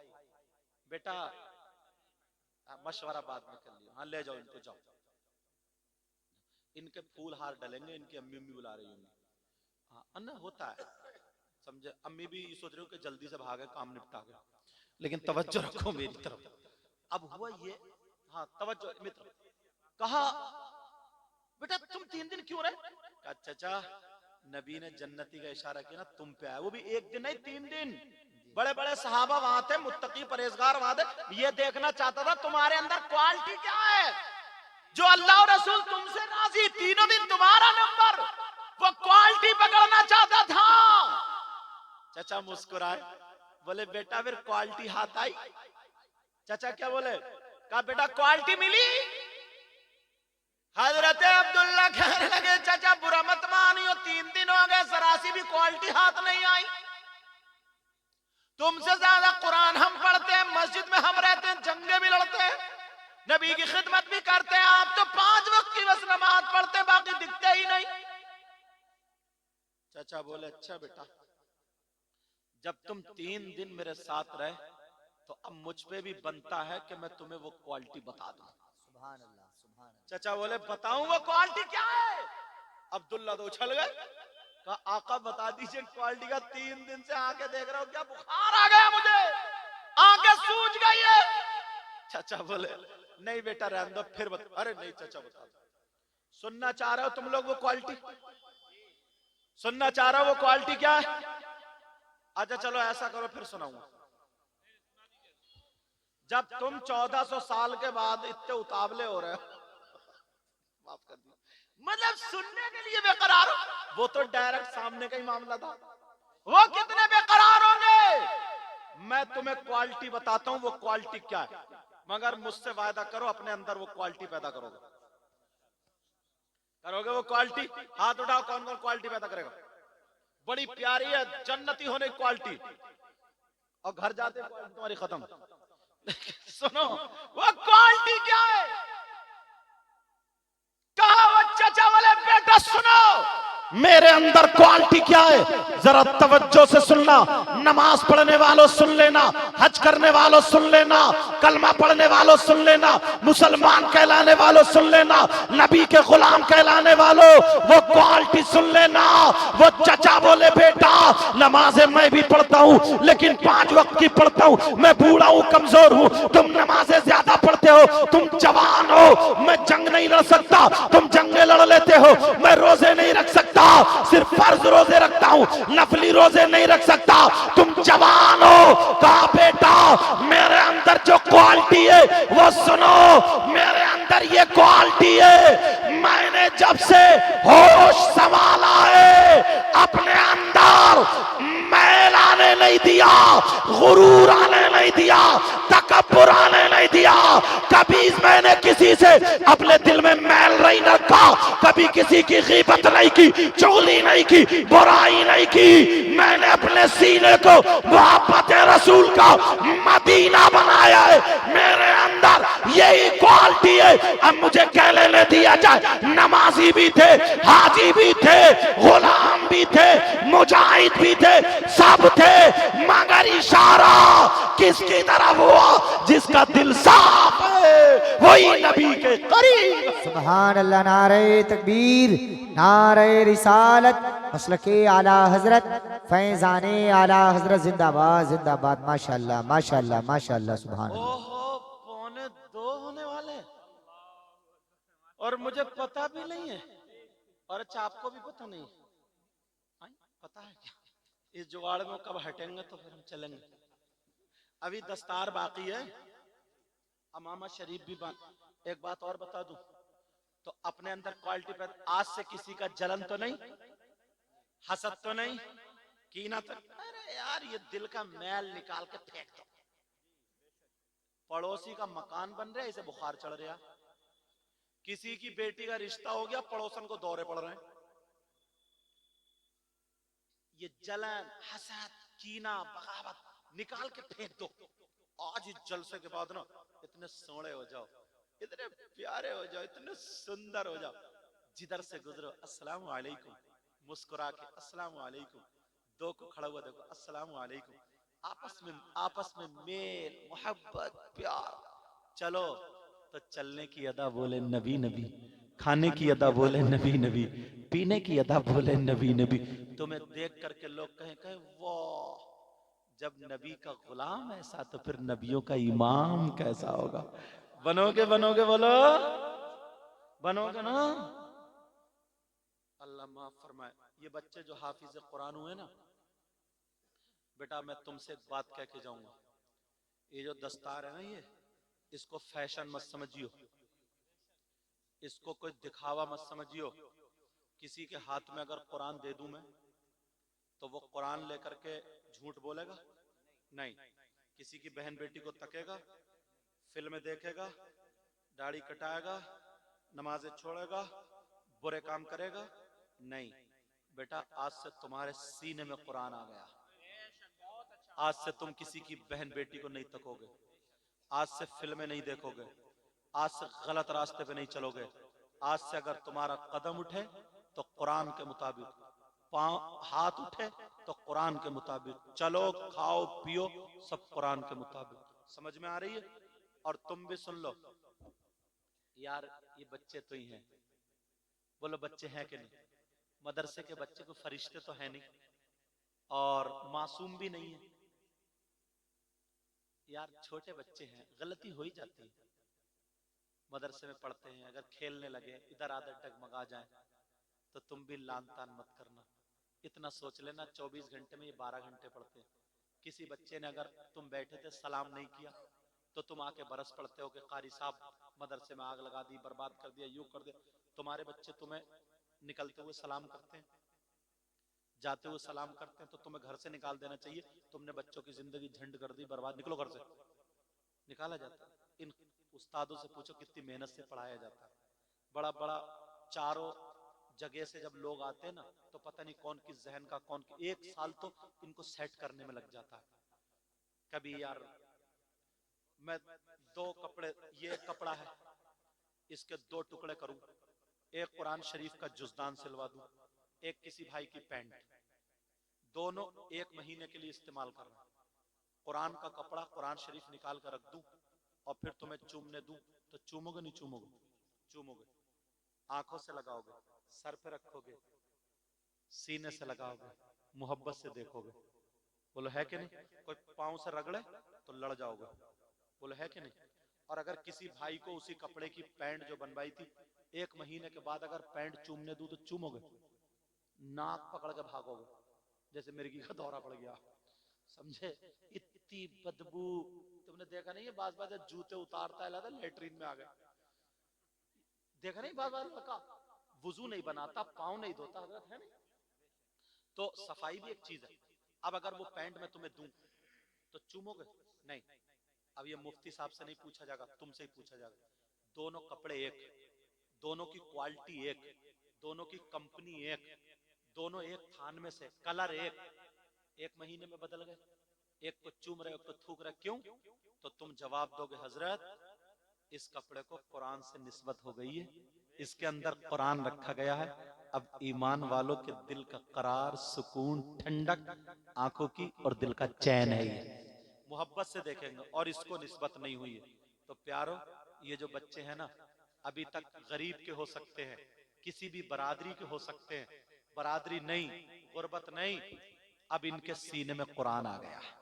बेटा मशवरा बाद में कर लियो, हाँ ले जाओ इनको, जाओ, इनके फूल हार डलेंगे, इनकी अम्मी अम्मी बुला रही होंगी, हाँ अन्ना होता है, समझे, अम्मी भी सोच रहे हो कि जल्दी से भागे, काम निपटा गया, लेकिन तवज्जो रखो मेरी तरफ। अब हुआ ये, हाँ तवज्जो मित्र, कहा बेटा तुम 3 दिन क्यों रहे? कहा चचा नबी ने जन्नती का इशारा किया ना, तुम पे आया, वो भी एक दिन नहीं 3 दिन। बड़े बड़े सहाबा वहां थे, मुत्तकी परहेजगार वहां थे, ये देखना चाहता था तुम्हारे अंदर क्वालिटी क्या है, जो अल्लाह और रसूल तुमसे राजी, 3 दिन तुम्हारा नंबर, वो क्वालिटी पकड़ना चाहता था। चचा मुस्कुराए, बोले बेटा फिर क्वालिटी हाथ आई? चचा क्या बोले? कहा बेटा क्वालिटी मिली? हजरत अब्दुल्ला कहने लगे चचा बुरा मत मानियो, 3 दिन हो गए, जरासी भी क्वालिटी हाथ नहीं आई। तुमसे ज्यादा कुरान हम पढ़ते हैं, मस्जिद में हम रहते हैं, जंगे भी लड़ते हैं, नबी की खिदमत भी करते हैं, आप तो 5 वक्त की बस नमाज पढ़ते, बाकी दिखते ही नहीं। चाचा बोले अच्छा बेटा, जब तुम 3 दिन मेरे साथ रहे तो अब मुझ पे भी बनता है कि मैं तुम्हें वो क्वालिटी बता दूं। सुभान अल्लाह, सुभान अल्लाह। चाचा बोले बताऊं वो क्वालिटी क्या है? अब्दुल्ला तो उछल गए, कहा आका बता दीजिए क्वालिटी का, 3 दिन से आके देख रहा हूं, क्या बुखार आ गया मुझे, आंखें सूज गई है। चाचा बोले नहीं बेटा रहने दो, फिर बता। अरे नहीं चाचा बता दो, सुनना चाह रहे हो तुम लोग वो क्वालिटी, सुनना चाह रहे हो वो क्वालिटी क्या है? अच्छा चलो ऐसा करो फिर सुनाऊंगा। जब तुम 1400 साल के बाद इतने उतावले हो रहे हो, माफ कर दिया, मतलब सुनने के लिए बेकरार हो, वो तो डायरेक्ट सामने का ही मामला था, वो कितने बेकरार होंगे। मैं तुम्हें क्वालिटी बताता हूं वो क्वालिटी क्या है, मगर मुझसे वायदा करो अपने अंदर वो क्वालिटी पैदा करोगे, करोगे वो क्वालिटी? हाथ उठाओ कौन कौन क्वालिटी पैदा करेगा? बड़ी प्यारी है जन्नती होने की क्वालिटी, और घर जाते क्वालिटी तुम्हारी खत्म। सुनो वो क्वालिटी क्या है? कहा वो चाचा वाले बेटा सुनो मेरे अंदर क्वालिटी क्या है, जरा तवज्जो से सुनना। नमाज पढ़ने वालों सुन लेना, हज करने वालों सुन लेना, कलमा पढ़ने वालों सुन लेना, मुसलमान कहलाने वालों सुन लेना, नबी के गुलाम कहलाने वालों वो क्वालिटी सुन लेना। वो चचा बोले बेटा नमाजें मैं भी पढ़ता हूँ, लेकिन 5 वक्त की पढ़ता हूँ, मैं बूढ़ा हूँ, कमजोर हूँ, तुम नमाजें ज्यादा पढ़ते हो, तुम जवान हो, मैं जंग नहीं लड़ सकता, तुम जंगे लड़ लेते हो, मैं रोजे नहीं रख सकता, सकता, सिर्फ फर्ज रोजे रखता हूं, नफली रोजे नहीं रख सकता। तुम जवान हो, कहा बेटा मेरे अंदर जो क्वालिटी है वो सुनो, मेरे अंदर ये क्वालिटी है, मैंने जब से होश संभाला है अपने अंदर मैल आने नहीं दिया, गुरूर आने नहीं दिया, तकब्बुर आने नहीं दिया। कभी मैंने किसी से अपने दिल में मैल नहीं रखा, कभी किसी की गीबत नहीं की, चुगली नहीं की, बुराई नहीं की। मैंने अपने सीने को मोहब्बत रसूल का मदीना बनाया है, मेरे अंदर यही क्वालिटी है। अब मुझे कह लेने दिया जाए, नमाजी भी थे, हाजी भी थे, गुलाम भी थे, मुजाहिद भी थे, सब थे, मगर इशारा किसकी तरफ हुआ? जिसका दिल साफ है वही नबी के करीब।
सुभान अल्लाह। नारे तकबीर, नारे रिसालत, मसलके आला हजरत, फैजाने आला हजरत जिंदाबाद जिंदाबाद। माशाअल्लाह माशाअल्लाह माशाअल्लाह। सुभान अल्लाह।
ओहो, पौने 2 होने वाले और मुझे पता भी नहीं है। और अच्छा, आपको भी पता नहीं? पता है क्या? इस जुगाड़ में कब हटेंगे तो फिर हम चलेंगे। अभी दस्तार बाकी है, अमामा शरीफ भी बाकी। एक बात और बता दूं, तो अपने अंदर क्वालिटी पर आज से किसी का जलन तो नहीं, हसद तो नहीं, कीना तो। अरे यार, ये दिल का मैल निकाल के फेंक दो। पड़ोसी का मकान बन रहा है, इसे बुखार चढ़ रहा। किसी की बेटी का रिश्ता हो गया, पड़ोसन को दौरे पड़ रहे हैं। ये जलन, हसद, कीना, बगावत निकाल के फेंक दो। आज इस जलसे के बाद ना इतने सोने हो जाओ, इतने प्यारे हो जाओ, इतने सुंदर हो जाओ। जिधर से गुजरो अस्सलाम वालेकुम, मुस्कुरा के अस्सलाम वालेकुम। दो को खड़ा हुआ देखो अस्सलाम वालेकुम। आपस में मेल, मोहब्बत, प्यार। चलो तो चलने की अदा बोले नबी नबी, खाने की अदा बोले नबी नबी, पीने की अदा बोले नबी नबी। तुम्हें देख करके लोग कहें वाह, जब नबी का गुलाम ऐसा तो फिर नबियों का इमाम कैसा होगा। बनोगे बनोगे, बोलो बनोगे ना? अल्लाह माफ फरमाए। ये बच्चे जो हाफिज कुरान हुए ना, बेटा मैं तुमसे एक बात कह के जाऊंगा। ये जो दस्तार है ना, इसको फैशन मत समझियो, इसको कोई दिखावा मत समझियो। किसी के हाथ में अगर कुरान दे दूं मैं, तो वो कुरान लेकर के झूठ बोलेगा नहीं। किसी की बहन बेटी को तकेगा, फिल्में देखेगा, दाढ़ी कटाएगा, नमाजें छोड़ेगा, बुरे काम करेगा नहीं। बेटा आज से तुम्हारे सीने में कुरान आ गया। आज से तुम किसी की बहन बेटी को नहीं तकोगे, आज से फिल्में नहीं देखोगे, आज से गलत रास्ते पे नहीं चलोगे। आज से अगर तुम्हारा कदम उठे तो कुरान के मुताबिक, पांव हाथ उठे तो कुरान के मुताबिक चलो, खाओ पियो सब कुरान के मुताबिक। समझ में आ रही है? और तुम भी सुन लो यार, ये बच्चे तो ही हैं। बोलो बच्चे हैं कि नहीं? मदरसे के बच्चे को फरिश्ते तो है नहीं, और मासूम भी नहीं है यार। छोटे बच्चे हैं, गलती हो ही जाती है। मदरसे में पढ़ते हैं, अगर खेलने लगे, इधर आदत डगमगा जाए तो तुम भी लान तान मत करना। इतना सोच लेना 24 घंटे में ये 12 घंटे पढ़ते हैं। किसी बच्चे ने अगर तुम बैठे थे सलाम नहीं किया तो तुम आके बरस पड़ते हो कि कारी साहब मदरसे में आग लगा दी, बर्बाद कर दिया, यूं कर दिया। तुम्हारे बच्चे तुम्हें निकलते हुए सलाम करते हैं, जाते हुए सलाम करते हैं, तो तुम्हें घर से निकाल देना चाहिए। तुमने बच्चों की जिंदगी झंड कर दी, बर्बाद, निकलो घर से। निकाला जाता है। इन उस्तादों से पूछो कितनी मेहनत से पढ़ाया जाता है। बड़ा बड़ा चारों जगह से जब लोग आते हैं ना, तो पता नहीं कौन किस जहन का, कौन एक साल तो इनको सेट करने में लग जाता है। कभी यार मैं 2 कपड़े, ये कपड़ा है इसके 2 टुकड़े करूं, एक कुरान शरीफ का जुज़दान सिलवा दूं, एक किसी भाई की पैंट, दोनों 1 महीने के लिए इस्तेमाल करना। कुरान का कपड़ा, कुरान शरीफ निकाल कर रख दूं और फिर तुम्हें चूमने दूं, तो चूमोगे नहीं चूमोगे? चूमोगे। आंखों से लगाओगे, सर पे रखोगे, सीने से लगाओगे, मोहब्बत से देखोगे। बोलो है कि नहीं? कोई पांव से रगड़े तो लड़ जाओगे। बोलो है कि नहीं? और अगर किसी भाई को उसी कपड़े की पैंट जो बनवाई थी 1 महीने के बाद अगर पैंट चूमने दूं तो चूमोगे? नाक पकड़ के भागोगे जैसे मिर्गी का दौरा पड़ गया, समझे? इतनी बदबू। तुमने देखा नहीं है बाज बाज जूते उतारता है, लेटरिन में आ गए, देखा नहीं? बाज बाज लड़का वुजू नहीं बनाता, पाँव नहीं धोता, हजरत है नहीं? तो सफाई भी एक चीज है। अब अगर वो पैंट में तुम्हें दूं तो चूमोगे? नहीं। अब ये मुफ्ती साहब से नहीं पूछा जाएगा, तुमसे ही पूछा जाएगा। दोनों कपड़े एक, दोनों की क्वालिटी एक, दोनों की कंपनी एक, दोनों एक थान में से, कलर एक महीने में बदल गए। एक को चूम रहे हो, एक को थूक रहे, क्यों? तो तुम जवाब दोगे हजरत इस कपड़े को कुरान से निस्बत हो गई है, इसके अंदर कुरान रखा गया है। अब ईमान वालों के दिल का करार, सुकून, ठंडक, आंखों की और दिल का चैन है, ये मोहब्बत से देखेंगे और इसको निस्बत नहीं हुई है। तो प्यारो, ये जो बच्चे हैं ना, अभी तक गरीब के हो सकते हैं, किसी भी बरादरी के हो सकते हैं, बरादरी नहीं, गुर्बत नहीं, अब इनके सीने में कुरान आ गया है।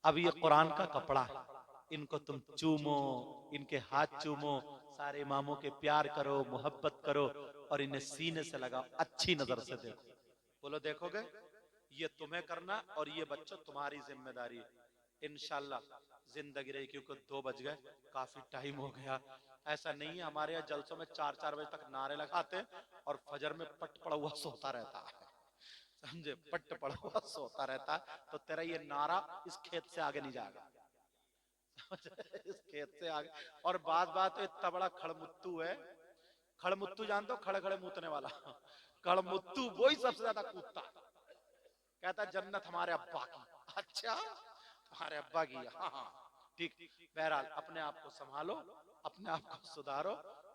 अब ये कुरान का कपड़ा है, इनको तुम चूमो, इनके हाथ चूमो, सारे इमामों के प्यार करो, मोहब्बत करो और इन्हें सीने से लगाओ, अच्छी नजर से देखो। बोलो देखोगे? ये तुम्हें करना और ये बच्चों तुम्हारी जिम्मेदारी है। इंशाल्लाह जिंदगी रही, क्योंकि 2 बज गए, काफी टाइम हो गया। ऐसा नहीं है, हमारे यहाँ जलसों में 4-4 बजे तक नारे लगाते और फजर में पट पड़ा हुआ सोता रहता है, समझे? पट पड़ा हुआ सोता रहता है। तो तेरा ये नारा इस खेत से आगे नहीं जाएगा, इस खेत से आगे। और बात तो इतना बड़ा खड़मुत्तू है, खड़मुत्तू जानते हो? खड़े खड़े मूतने वाला खड़मुत्तू, वही सबसे ज्यादा कूदता है, कहता जन्नत हमारे अब्बा की। अच्छा, तुम्हारे अब्बा की? हाँ, ठीक। बहरहाल अपने आप को संभालो, अपने आप को सुधारो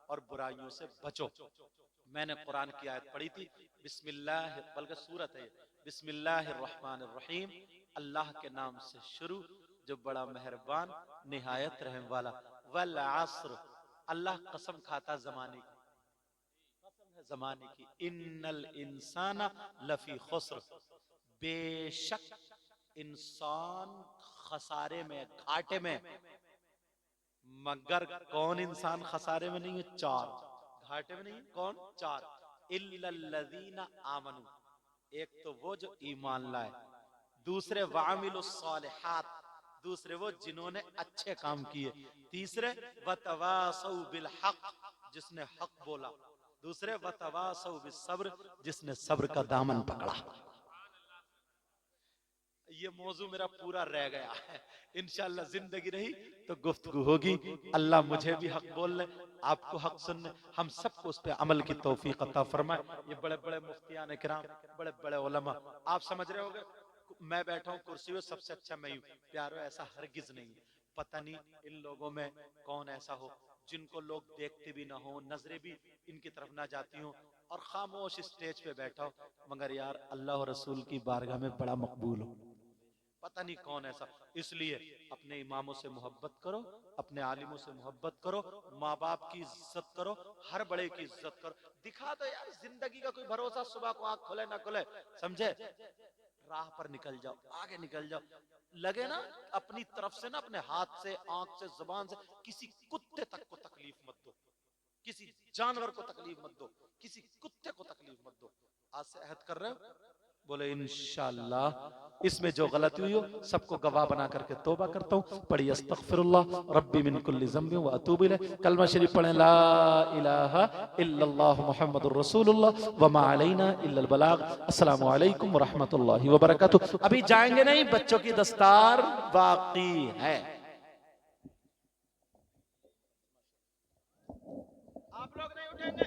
और बुराइयों से बचो। मैंने कुरान की आयत पढ़ी थी, बिस्मिल्लाह, बल्कि सूरत है, बिस्मिल्लाहिर्रहमानिर्रहीम, अल्लाह के नाम से शुरू जो बड़ा मेहरबान निहायत रहम वाला। वल अस्र, अल्लाह कसम खाता जमाने की, कसम है जमाने की। इन्नल इंसाना लफी खुस्र, बेशक इंसान खसारे में, घाटे में। मगर कौन इंसान खसारे में नहीं है? 4, घाटे में नहीं है। कौन? 4। इल्लल्लज़ीना आमनू, एक तो वो जो ईमान लाए, दूसरे वामिलुस सालिहात, दूसरे वो जिन्होंने अच्छे काम किए, तीसरे वतवासौ बिल हक, जिसने हक बोला, दूसरे वतवासौ बिस सब्र, जिसने सब्र का दामन पकड़ा। ये मौजू मेरा पूरा रह गया है, इंशाअल्लाह जिंदगी रही तो गुफ्तगू होगी। अल्लाह मुझे भी हक बोलने, आपको हक सुनने, हम सबको उस पे अमल की तौफीक अता फरमाए। ये बड़े बड़े मुफ्तियान किराम, बड़े बड़े उलमा, आप समझ रहे होगे मैं बैठा हूँ कुर्सी में, सबसे अच्छा मैं हूँ। प्यारो, ऐसा हरगिज नहीं है। पता नहीं इन लोगों में कौन ऐसा हो जिनको लोग देखते भी ना हो, नजरें भी इनकी तरफ ना जाती हो और खामोश स्टेज पे बैठा हो, मगर यार अल्लाह और रसूल की बारगाह में बड़ा मकबूल हो। पता नहीं कौन ऐसा। इसलिए अपने इमामों से मोहब्बत करो, अपने आलिमों से मोहब्बत करो, माँ बाप की इज्जत करो, हर बड़े की इज्जत करो। दिखा दो यार, जिंदगी का कोई भरोसा, सुबह को आंख खुले ना खुले, समझे? राह पर निकल जाओ, आगे निकल जाओ। लगे ना अपनी तरफ से ना, अपने हाथ से, आंख से, जुबान से किसी कुत्ते तक को तकलीफ मत दो, किसी जानवर को तकलीफ मत दो, किसी कुत्ते को तकलीफ मत दो। आज से अहद कर रहे हो? बोले इंशाअल्लाह। इसमें जो गलती हुई हो सबको गवाह बना करके तौबा करता हूँ। पढ़िए अस्तगफिरुल्लाह रब्बी मिन कुल्ली ज़ंबि व अतूबु इलैह। कलमा शरीफ पढ़ें, ला इलाहा इल्लल्लाह मुहम्मदुर रसूलुल्लाह व मा अलैना इल्लल बलाग। अस्सलामु अलैकुम व रहमतुल्लाहि व बरकातुहू। अभी जाएंगे नहीं, बच्चों की दस्तार बाकी है। आप लोग नहीं उठेंगे?